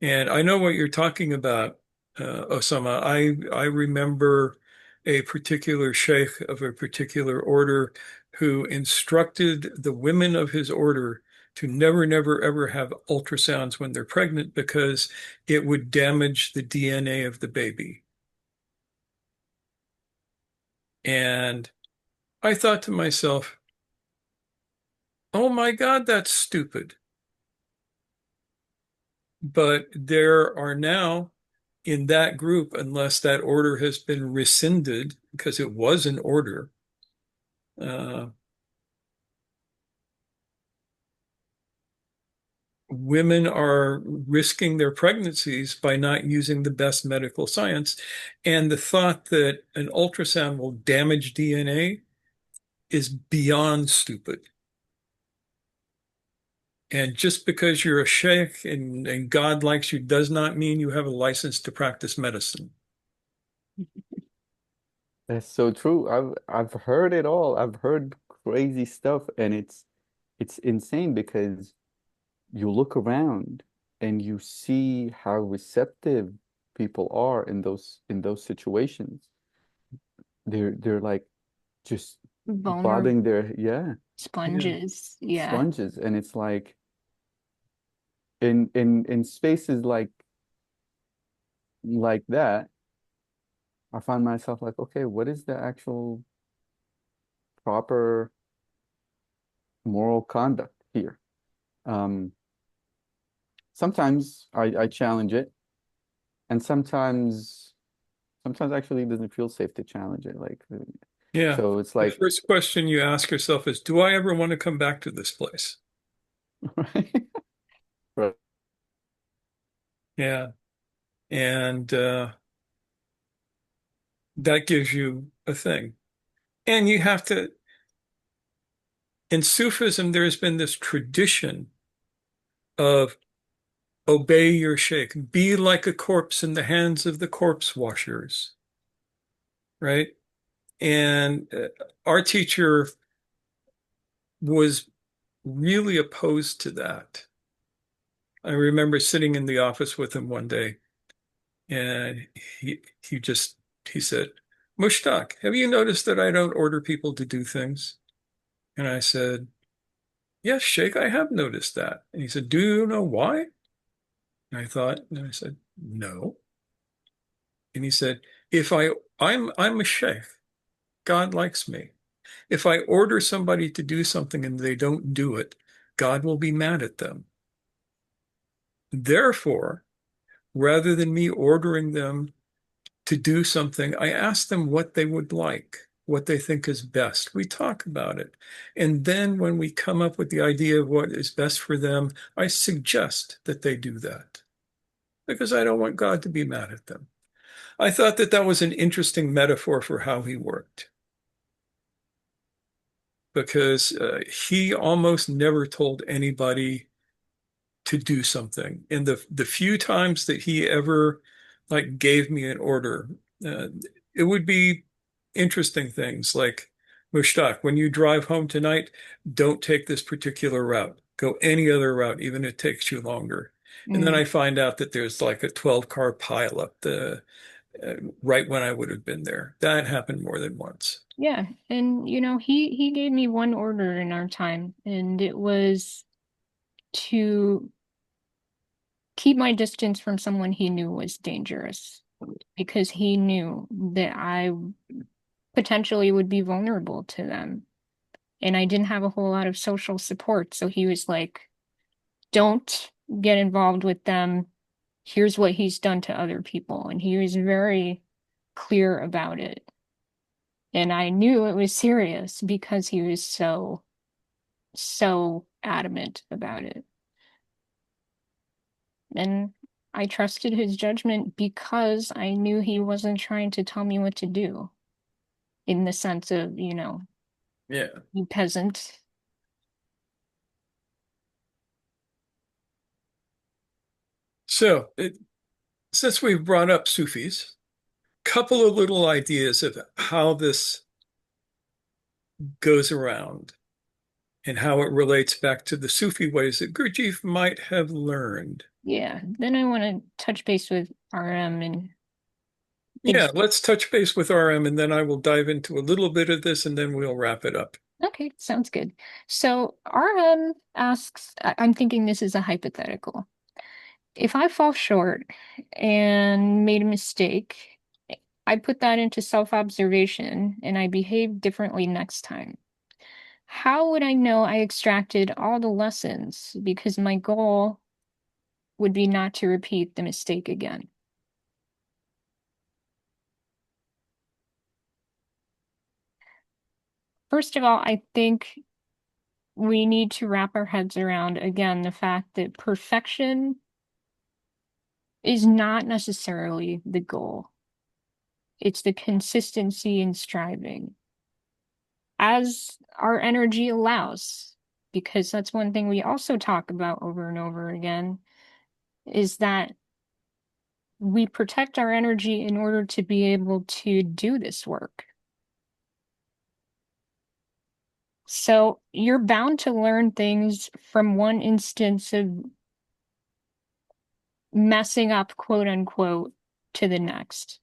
And I know what you're talking about, Osama. I remember a particular sheikh of a particular order who instructed the women of his order to never, never, ever have ultrasounds when they're pregnant because it would damage the DNA of the baby. And I thought to myself, oh my God, that's stupid. But there are now in that group, unless that order has been rescinded, because it was an order, uh, women are risking their pregnancies by not using the best medical science. And the thought that an ultrasound will damage DNA is beyond stupid. And just because you're a sheikh and God likes you does not mean you have a license to practice medicine. that's so true. I've heard it all. I've heard crazy stuff, and it's insane because you look around and you see how receptive people are in those situations. They're like just Vulnerable bobbing their, yeah, Yeah. sponges. Yeah. sponges, and it's like in spaces like that, I find myself like, okay, what is the actual proper moral conduct here? Um, Sometimes I challenge it, and sometimes actually it doesn't feel safe to challenge it. Like, Yeah. so it's The like, first question you ask yourself is, do I ever want to come back to this place? right? Right. Yeah. And that gives you a thing. And you have to, in Sufism, there's been this tradition of obey your sheikh, be like a corpse in the hands of the corpse washers, right? And our teacher was really opposed to that. I remember sitting in the office with him one day, and he just he said, Mushtaq, have you noticed that I don't order people to do things? And I said, yes, Sheikh, I have noticed that. And he said, do you know why? And I thought, and I said, no. And he said, if I'm a sheikh, God likes me. If I order somebody to do something and they don't do it, God will be mad at them. Therefore, rather than me ordering them to do something, I ask them what they would like, what they think is best. We talk about it. And then when we come up with the idea of what is best for them, I suggest that they do that because I don't want God to be mad at them. I thought that that was an interesting metaphor for how he worked. because he almost never told anybody to do something. And the few times that he ever like gave me an order, uh, it would be interesting things like, Mushtaq, when you drive home tonight, don't take this particular route. Go any other route, even if it takes you longer. And then Mm. I find out that there's like a 12-car pileup right when I would have been there. That happened more than once. Yeah, and he gave me one order in our time, and it was to keep my distance from someone he knew was dangerous because he knew that I potentially would be vulnerable to them. And I didn't have a whole lot of social support. So he was like, don't get involved with them. Here's what he's done to other people. And he was very clear about it. And I knew it was serious because he was so adamant about it. And I trusted his judgment because I knew he wasn't trying to tell me what to do in the sense of, Yeah. you peasant. So, since we've brought up Sufis, couple of little ideas of how this goes around and how it relates back to the Sufi ways that Gurdjieff might have learned. Yeah. Then I want to touch base with RM and Yeah, things. let's touch base with RM and then I will dive into a little bit of this and then we'll wrap it up. Okay, sounds good. So RM asks, I'm thinking this is a hypothetical. If I fall short and made a mistake, I put that into self-observation and I behave differently next time. How would I know I extracted all the lessons? Because my goal would be not to repeat the mistake again. First of all, I think we need to wrap our heads around, again, the fact that perfection is not necessarily the goal. It's the consistency in striving as our energy allows, because that's one thing we also talk about over and over again, is that we protect our energy in order to be able to do this work. So you're bound to learn things from one instance of messing up, quote unquote, to the next.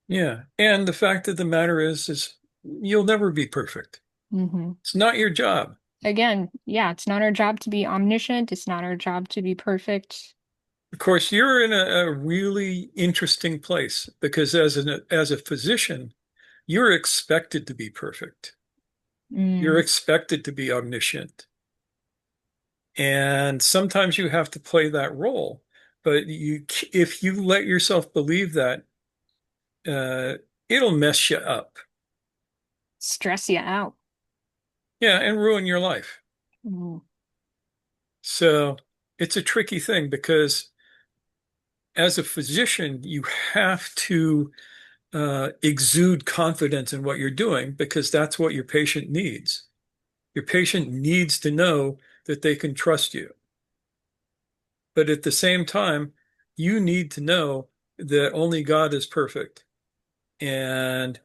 Yeah, and the fact of the matter is you'll never be perfect. Mm-hmm. It's not your job. Again, yeah, it's not our job to be omniscient. It's not our job to be perfect. Of course, you're in a really interesting place because as a physician, you're expected to be perfect. You're Mm, expected to be omniscient. And sometimes you have to play that role. But if you let yourself believe that, uh, it'll mess you up. stress you out. Yeah, and ruin your life. Mm, So it's a tricky thing because as a physician, you have to exude confidence in what you're doing because that's what your patient needs. Your patient needs to know that they can trust you. But at the same time, you need to know that only God is perfect. And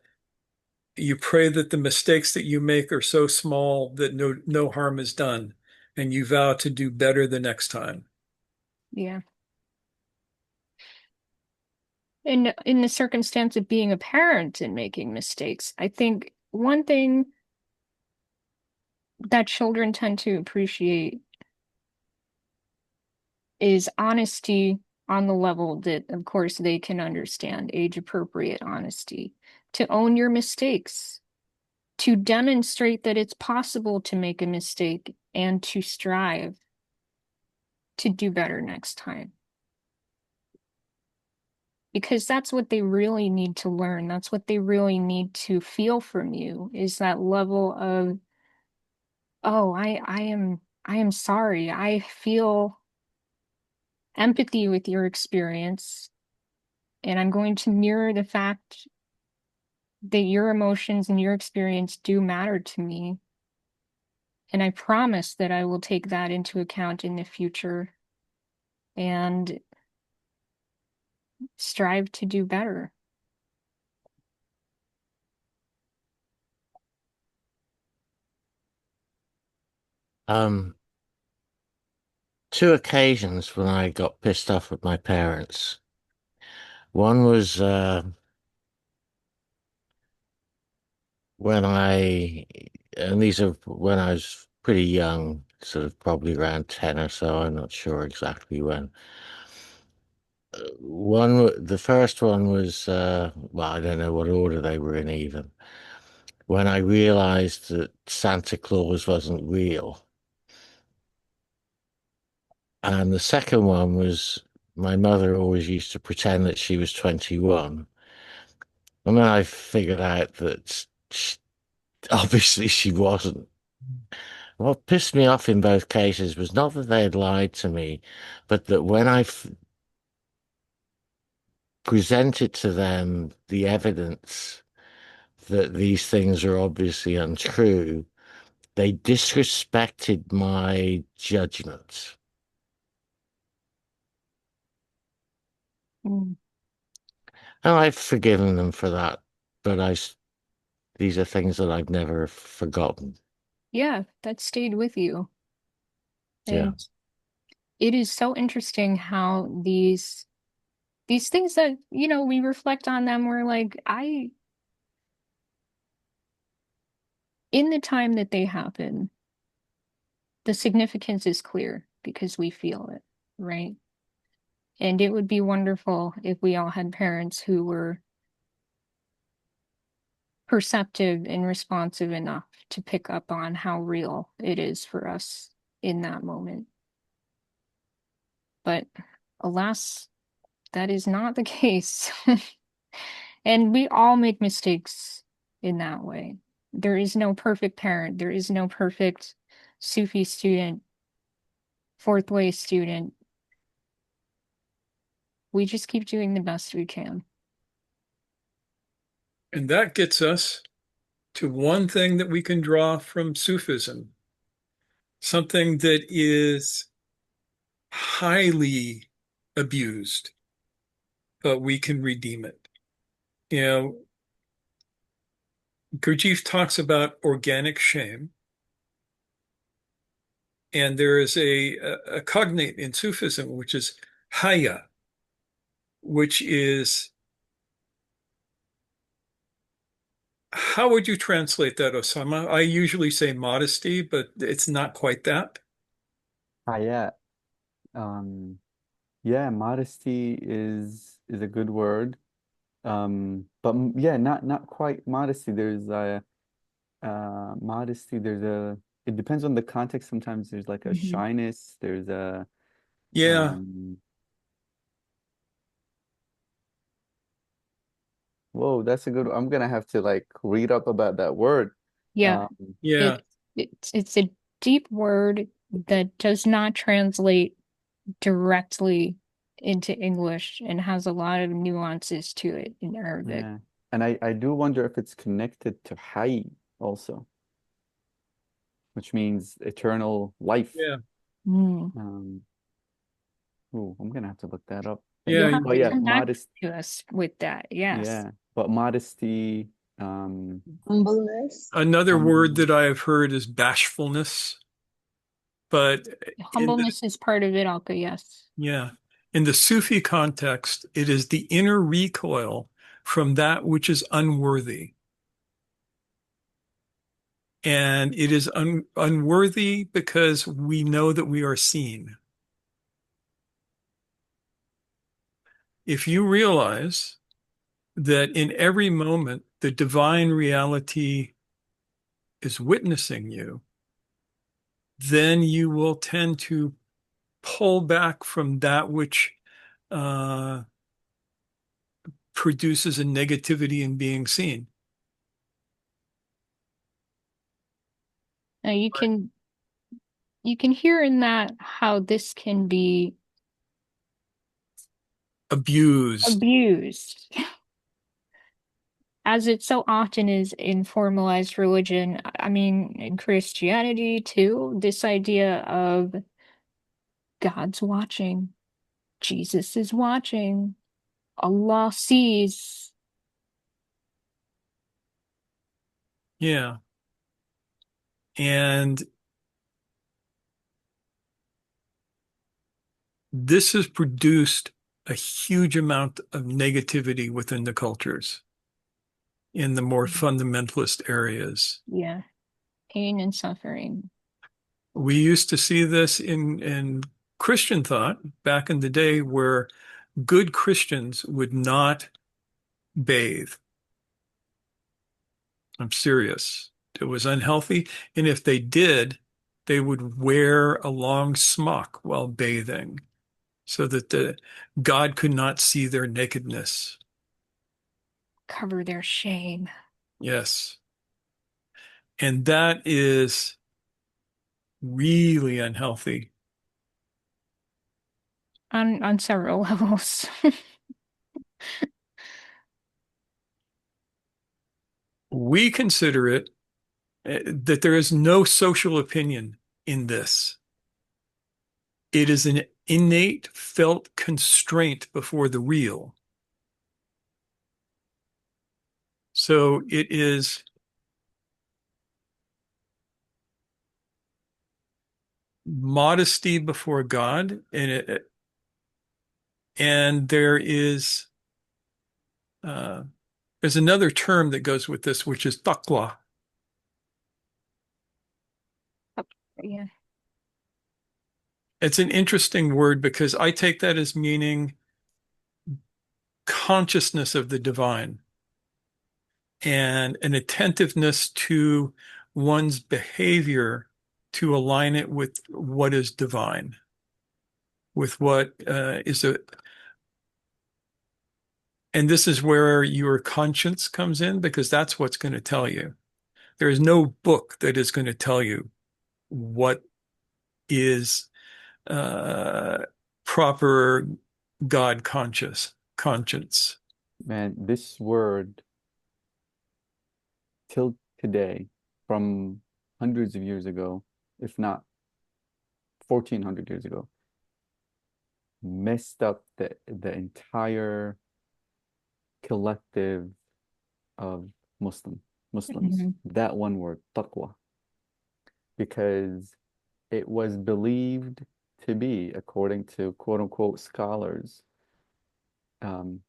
you pray that the mistakes that you make are so small that no harm is done. And you vow to do better the next time. yeah. In the circumstance of being a parent and making mistakes, I think one thing that children tend to appreciate is honesty on the level that, of course, they can understand, age-appropriate honesty, to own your mistakes, to demonstrate that it's possible to make a mistake and to strive to do better next time. Because that's what they really need to learn. That's what they really need to feel from you, is that level of, oh, I am sorry. I feel empathy with your experience, and I'm going to mirror the fact that your emotions and your experience do matter to me. And I promise that I will take that into account in the future and strive to do better. Two occasions when I got pissed off at my parents. One was and these are when I was pretty young, sort of probably around 10 or so. I'm not sure exactly when. The first one was, well, I don't know what order they were in even. When I realized that Santa Claus wasn't real. And the second one was my mother always used to pretend that she was 21. And then I figured out that obviously she wasn't. What pissed me off in both cases was not that they had lied to me, but that when I presented to them the evidence that these things are obviously untrue, they disrespected my judgment. Mm. And I've forgiven them for that, but these are things that I've never forgotten. Yeah, that stayed with you. Yeah. And it is so interesting how these things that, we reflect on them, we're like, in the time that they happen, the significance is clear because we feel it, right? And it would be wonderful if we all had parents who were perceptive and responsive enough to pick up on how real it is for us in that moment. But alas, that is not the case. And we all make mistakes in that way. There is no perfect parent, there is no perfect Sufi student, fourth way student. We just keep doing the best we can. And that gets us to one thing that we can draw from Sufism, something that is highly abused, but we can redeem it. You know, Gurdjieff talks about organic shame, and there is a cognate in Sufism, which is haya, which is, how would you translate that, Osama? I usually say modesty, but it's not quite that. Yeah. Um, yeah, modesty is a good word. But yeah, not quite modesty. There's a modesty, it depends on the context. Sometimes there's like a Mhm. shyness, there's a Yeah, um whoa, that's a good, I'm gonna have to like read up about that word. Yeah, Um, yeah. it's a deep word that does not translate directly into English and has a lot of nuances to it in Arabic. yeah. And I do wonder if it's connected to Hayy also, which means eternal life. Yeah, Mm. Um, ooh, I'm gonna have to look that up. You'll yeah, have But to yeah, come back modest, to us with that. Yes. yeah. But modesty, um, Humbleness. another word humbleness. that I have heard is bashfulness, but in the Humbleness is part of it, Alka, yes. yeah, in the Sufi context, it is the inner recoil from that which is unworthy. And it is unworthy because we know that we are seen. If you realize that in every moment the divine reality is witnessing you, then you will tend to pull back from that which uh, produces a negativity in being seen. Now you can hear in that how this can be Abused. abused as it so often is in formalized religion, I mean, in Christianity too, this idea of God's watching, Jesus is watching, Allah sees. Yeah. And this has produced a huge amount of negativity within the cultures in the more fundamentalist areas. Yeah, pain and suffering. We used to see this in Christian thought back in the day where good Christians would not bathe. I'm serious. It was unhealthy. And if they did, they would wear a long smock while bathing so that God could not see their nakedness. Cover their shame. Yes. And that is really unhealthy. On several levels. We consider it that there is no social opinion in this. It is an innate felt constraint before the real. So it is modesty before God, and there's another term that goes with this, which is taqwa. Yeah. It's an interesting word because I take that as meaning consciousness of the divine and an attentiveness to one's behavior to align it with what is divine, with what is a, and this is where your conscience comes in because that's what's going to tell you. There is no book that is going to tell you what is proper God conscience. Man, this word till today, from hundreds of years ago, if not 1400 years ago, messed up the entire collective of Muslims. Mhm. That one word, taqwa, because it was believed to be, according to quote unquote scholars,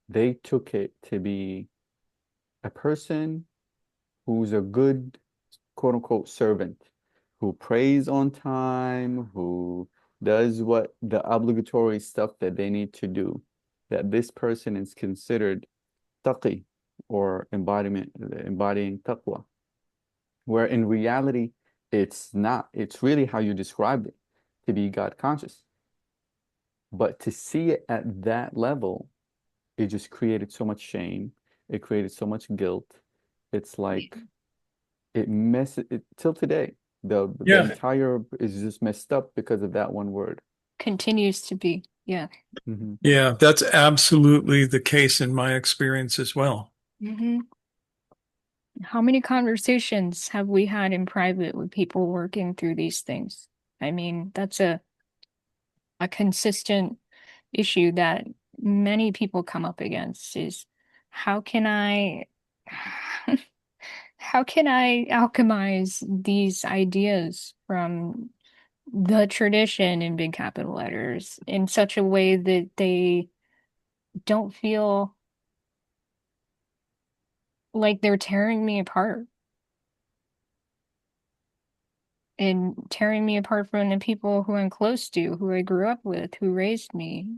they took it to be a person who's a good quote unquote servant, who prays on time, who does what the obligatory stuff that they need to do, that this person is considered taqi, or embodying taqwa. Where in reality, it's not. It's really how you described it, to be God conscious. But to see it at that level, it just created so much shame. It created so much guilt. It's like it messes it till today. The Yeah. entire is just messed up because of that one word. Continues to be. Yeah. Mhm. Yeah, that's absolutely the case in my experience as well. Hmm. How many conversations have we had in private with people working through these things? I mean, that's a consistent issue that many people come up against is how can I how can I alchemize these ideas from the tradition in big capital letters in such a way that they don't feel like they're tearing me apart and tearing me apart from the people who I'm close to, who I grew up with, who raised me.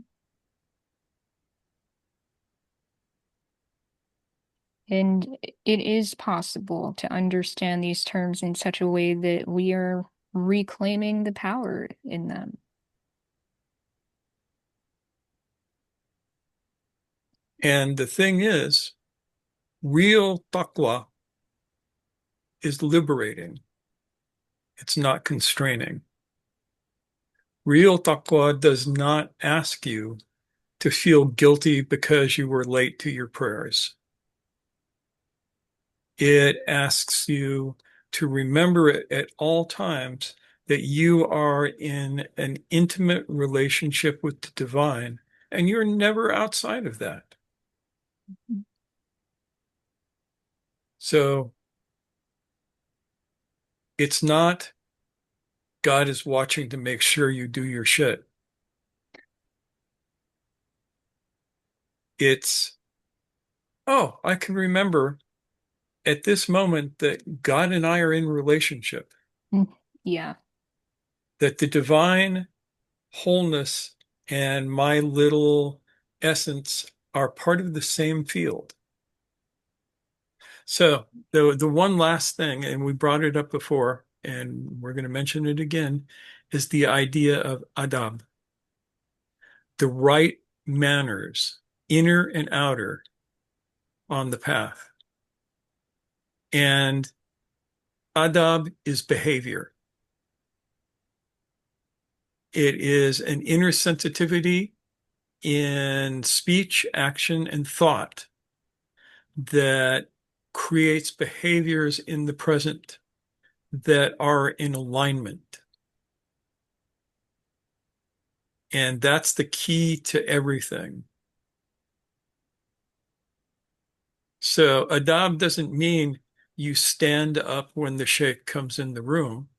And it is possible to understand these terms in such a way that we are reclaiming the power in them. And the thing is, real taqwa is liberating. It's not constraining. Real taqwa does not ask you to feel guilty because you were late to your prayers. It asks you to remember it at all times that you are in an intimate relationship with the divine, and you're never outside of that. So it's not God is watching to make sure you do your shit. It's, oh, I can remember at this moment that God and I are in relationship, Yeah. that the divine wholeness and my little essence are part of the same field. So the one last thing, and we brought it up before, and we're going to mention it again, is the idea of adab, the right manners, inner and outer, on the path. And adab is behavior. It is an inner sensitivity in speech, action, and thought that creates behaviors in the present that are in alignment. And that's the key to everything. So adab doesn't mean you stand up when the sheikh comes in the room.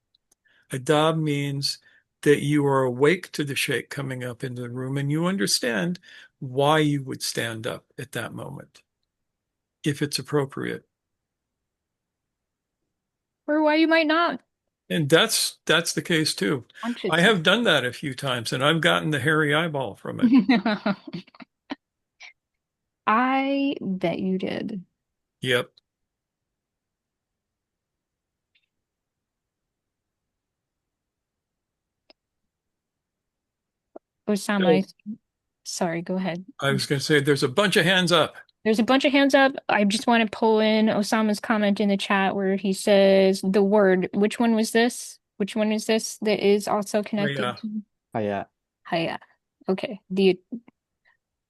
Adab means that you are awake to the sheikh coming up into the room and you understand why you would stand up at that moment, if it's appropriate. Or why you might not. And that's the case too. I Consciously. have done that a few times and I've gotten the hairy eyeball from it. I bet you did. Yep. Osama, sorry, go ahead. I was going to say there's a bunch of hands up. There's a bunch of hands up. I just want to pull in Osama's comment in the chat where he says the word. Which one was this? Which one is this that is also Oh, connected yeah. to Yeah. Haya? Okay. The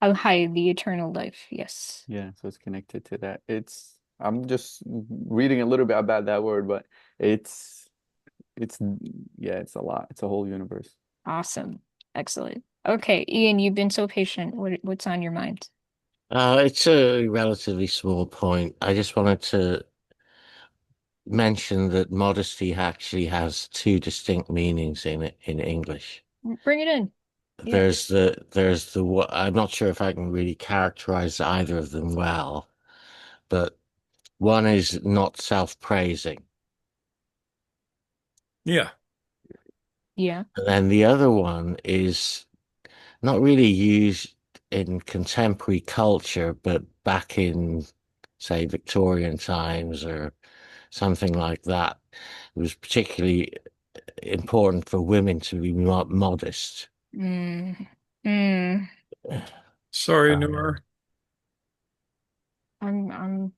eternal life. Yes. Yeah, so it's connected to that. I'm just reading a little bit about that word, but it's yeah, it's a lot. It's a whole universe. Awesome. Excellent. Okay, Ian, you've been so patient. What's on your mind? It's a relatively small point. I just wanted to mention that modesty actually has two distinct meanings in it in English. Bring it in. Yeah. I'm not sure if I can really characterize either of them well, but one is not self-praising, Yeah. Yeah. and then the other one is not really used in contemporary culture, but back in, say, Victorian times or something like that. It was particularly important for women to be modest. Mm. Mm. Sorry, Um, Noor. I'm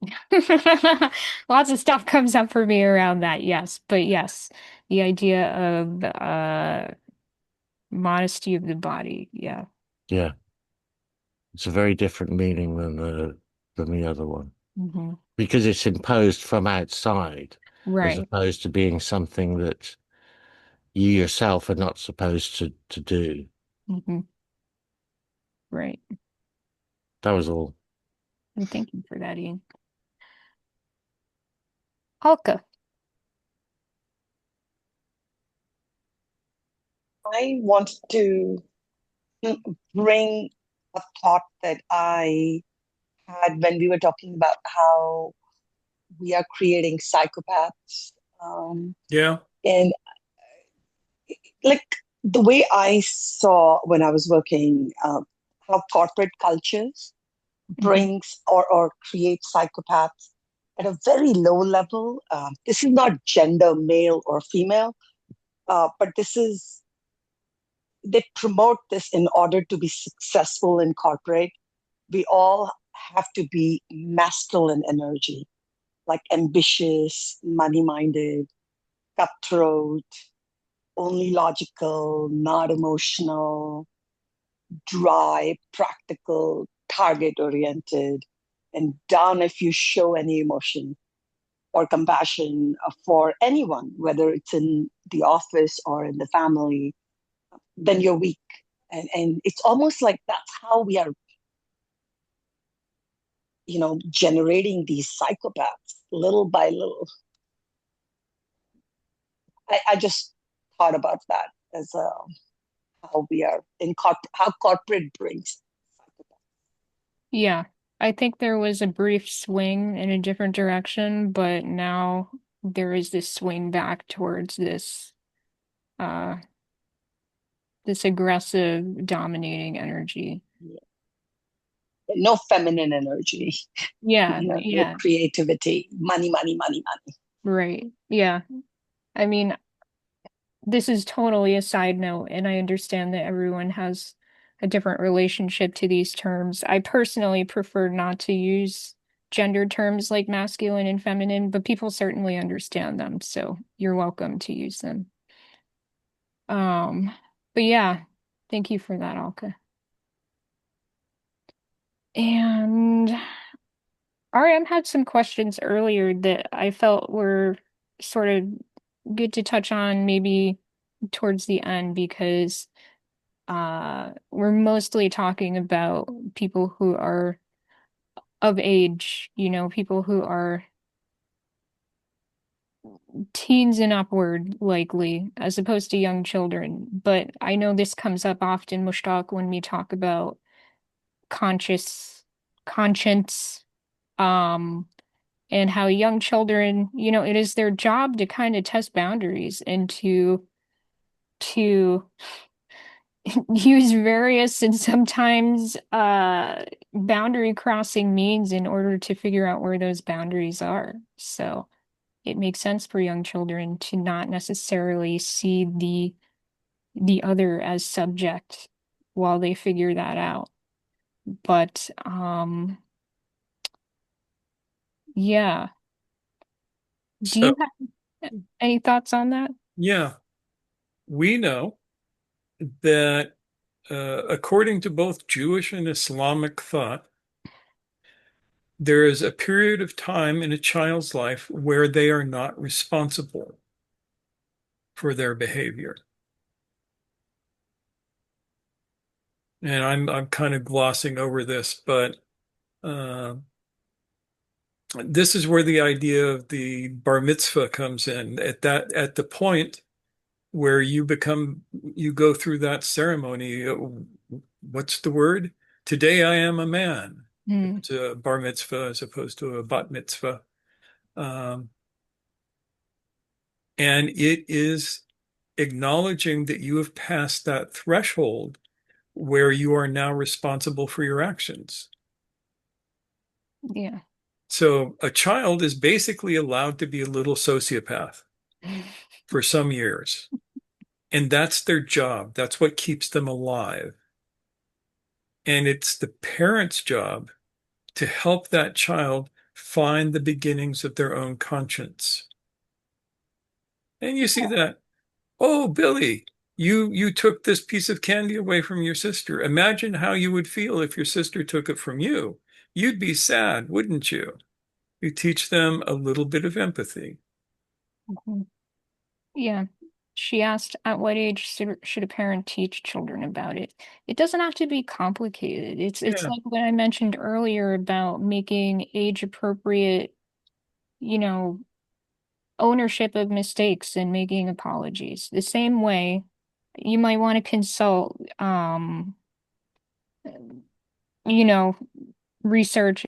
lots of stuff comes up for me around that, yes. But yes, the idea of modesty of the body. Yeah. yeah, it's a very different meaning than the other one Hmm. because it's imposed from outside as Right. opposed to being something that you yourself are not supposed to do. Hmm. Right. That was all. And thank you for that, Ian. Alka. I wanted to bring a thought that I had when we were talking about how we are creating psychopaths. Yeah. And like the way I saw when I was working, how corporate cultures Hmm. brings or create psychopaths at a very low level. This is not gender, male or female, but they promote this in order to be successful in corporate. We all have to be masculine energy, like ambitious, money minded, cutthroat, only logical, not emotional, dry, practical, target oriented, and down if you show any emotion. or compassion for anyone, whether it's in the office or in the family, then you're weak. And it's almost like that's how we are, generating these psychopaths little by little. I just thought about that as how we are how corporate brings psychopaths. Yeah. I think there was a brief swing in a different direction, but now there is this swing back towards uh this aggressive dominating energy. Yeah. No feminine energy, Yeah, no yeah, creativity, money, money, money, money. right. Yeah. I mean, this is totally a side note, and I understand that everyone has a different relationship to these terms. I personally prefer not to use gender terms like masculine and feminine, but people certainly understand them, so you're welcome to use them. Um, but yeah, thank you for that, Alka. And RM had some questions earlier that I felt were sort of good to touch on maybe towards the end because we're mostly talking about people who are of age, people who are teens and upward likely, as opposed to young children. But I know this comes up often, Mushtaq, when we talk about conscience, um, and how young children, it is their job to kind of test boundaries and to use various and sometimes boundary crossing means in order to figure out where those boundaries are. So it makes sense for young children to not necessarily see the other as subject while they figure that out. But yeah. Do So, you have any thoughts on that? yeah, we know that according to both Jewish and Islamic thought, there is a period of time in a child's life where they are not responsible for their behavior. And I'm kind of glossing over this, but uh, this is where the idea of the bar mitzvah comes in. At the point where you go through that ceremony. What's the word? Today I am a man. Hmm. It's a bar mitzvah as opposed to a bat mitzvah. Um, and it is acknowledging that you have passed that threshold where you are now responsible for your actions. Yeah. So a child is basically allowed to be a little sociopath for some years. And that's their job. That's what keeps them alive. And it's the parent's job to help that child find the beginnings of their own conscience. And you see that, oh, Billy, you took this piece of candy away from your sister. Imagine how you would feel if your sister took it from you. You'd be sad, wouldn't you? You teach them a little bit of empathy. Mhm. Yeah. She asked, at what age should a parent teach children about it? It doesn't have to be complicated. It's Yeah, like what I mentioned earlier about making age appropriate, you know, ownership of mistakes and making apologies. The same way you might want to consult you know, research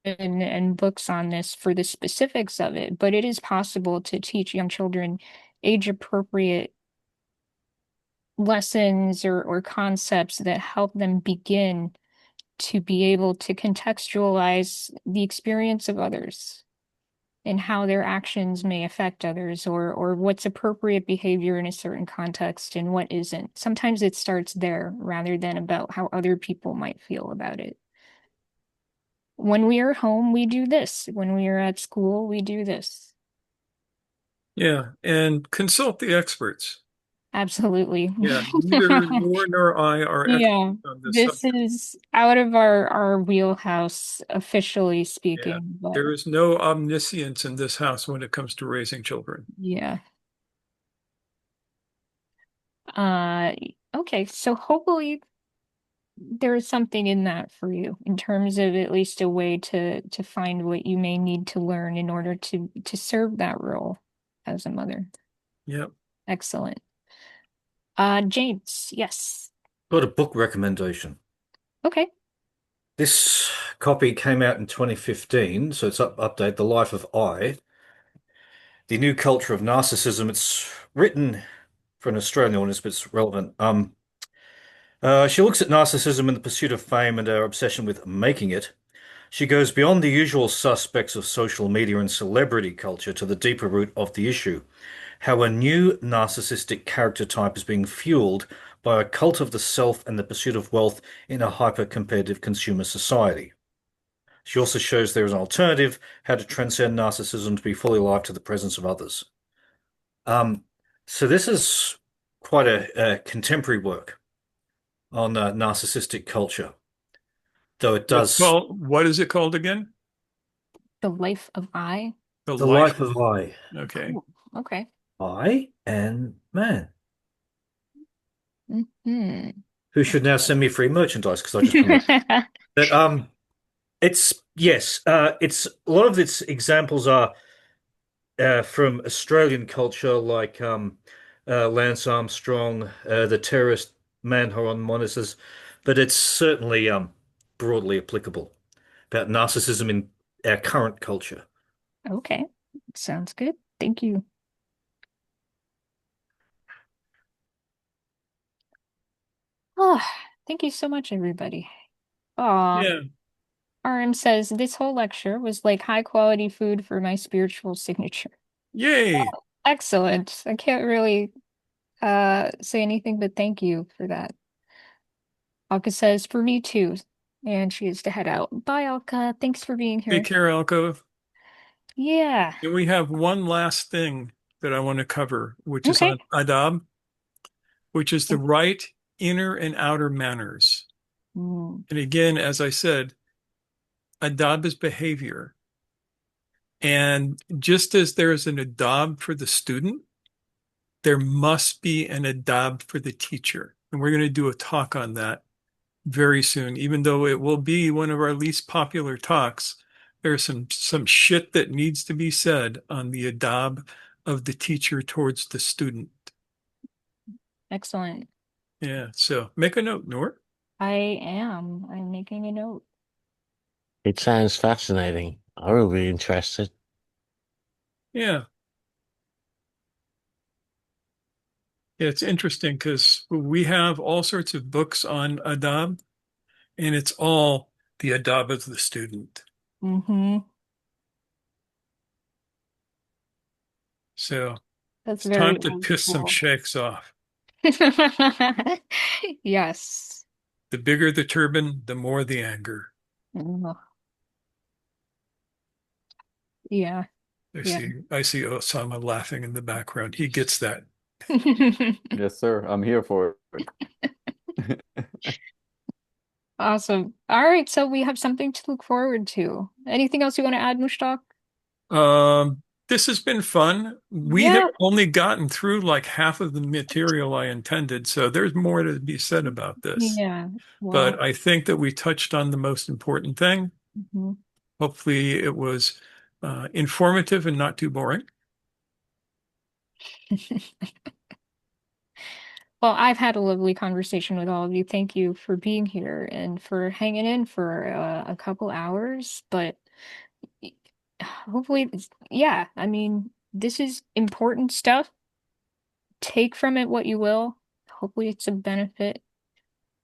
and books on this for the specifics of it, but it is possible to teach young children age appropriate lessons or concepts that help them begin to be able to contextualize the experience of others and how their actions may affect others or what's appropriate behavior in a certain context and what isn't. Sometimes it starts there rather than about how other people might feel about it. When we are home, we do this. When we are at school, we do this. yeah. And consult the experts. Absolutely. Yeah, neither Noor nor I are Yeah, experts on this this subject. is out of our wheelhouse, officially Yeah, speaking, but there is no omniscience in this house when it comes to raising children. yeah. Uh, okay, so hopefully there is something in that for you in terms of at least a way to find what you may need to learn in order to serve that role as a mother. Yep. Excellent. James, yes. Got a book recommendation. Okay. This copy came out in 2015, so it's update The Life of I, The New Culture of Narcissism. It's written for an Australian audience, but it's relevant. She looks at narcissism and the pursuit of fame and our obsession with making it. She goes beyond the usual suspects of social media and celebrity culture to the deeper root of the issue. How a new narcissistic character type is being fueled by a cult of the self and the pursuit of wealth in a hyper-competitive consumer society. She also shows there is an alternative, how to transcend narcissism to be fully alive to the presence of others. Um, so this is quite a contemporary work on narcissistic culture, though it does What is it called again? The Life of I. The The Life Life of. of I. Okay. Oh, okay. I and Hmm. who should now send me free merchandise because I just promoted. But it's yes, it's a lot of its examples are from Australian culture, like Lance Armstrong, the terrorist Manhunt monitors, but it's certainly broadly applicable about narcissism in our current culture. Okay. Sounds good. Thank you. Oh, thank you so much, everybody. Aw, Yeah. RM says this whole lecture was like high quality food for my spiritual signature. Yay. Excellent. I can't really say anything but thank you for that. Alka says for me too. And she is to head out. Bye, Alka. Thanks for being Take here. care, Alco. Yeah. And we have one last thing that I want to cover, which is Okay. on adab, which is the right inner and outer manners. Mm, And again, as I said, adab is behavior. And just as there is an adab for the student, there must be an adab for the teacher. And we're going to do a talk on that very soon, even though it will be one of our least popular talks. There's some shit that needs to be said on the adab of the teacher towards the student. excellent. Yeah, so make a note, Noor. I am. I'm making a note. It sounds fascinating. I will be interested. Yeah. Yeah, it's interesting because we have all sorts of books on adab, and it's all the adab of the student. Mm-hmm. So That's it's very time to old piss some school. sheikhs off. Yes. The bigger the turban, the more the anger. Ugh. Yeah. Yeah. I see Osama laughing in the background. He gets that. Yes, sir. I'm here for it. Awesome. All right, so we have something to look forward to. Anything else you want to add, Mushtaq? This has been fun. We have Yeah. only gotten through like half of the material I intended, so there's more to be said about this. Yeah. But Well, I think that we touched on the most important thing. mhm. Hopefully, it was informative and not too boring. Well, I've had a lovely conversation with all of you. Thank you for being here and for hanging in for a couple hours. But y- hopefully, yeah, I mean, this is important stuff. Take from it what you will. Hopefully, it's a benefit.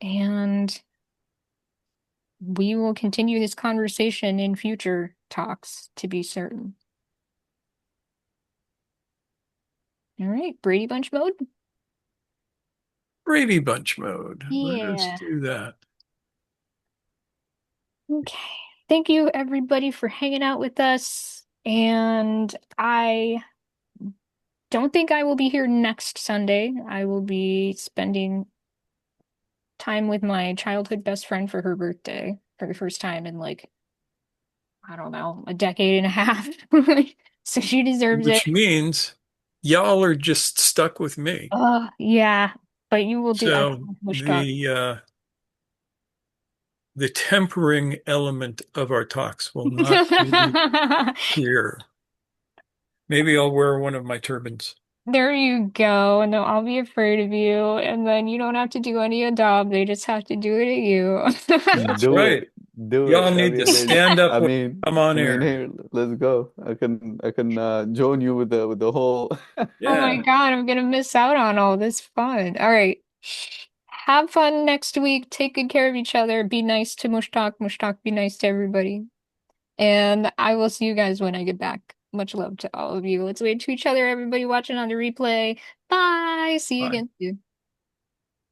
And we will continue this conversation in future talks to be certain. All right, Brady Bunch mode? Brady Bunch mode. Let us Yeah. do that. Okay. Thank you, everybody, for hanging out with us. And I don't think I will be here next Sunday. I will be spending time with my childhood best friend for her birthday for the first time in like, I don't know, a decade and a half. So she deserves it. Which means y'all are just stuck with me. Yeah, but you will do So excellent mushtak. the tempering element of our talks will not be here. Maybe I'll wear one of my turbans. There you go. And then I'll be afraid of you. And then you don't have to do any adob. They just have to do it at you. That's Do right. it. Do Y'all it. That'd need be to amazing. stand up when I come on I mean, air. here, let's go. I can join you with the whole Oh my Yeah. God, I'm gonna miss out on all this fun. All right. Have fun next week. Take good care of each other. Be nice to Mushtak. Mushtak, be nice to everybody. And I will see you guys when I get back. Much love to all of you. Let's wave to each other, everybody watching on the replay. Bye. See you Bye. again soon.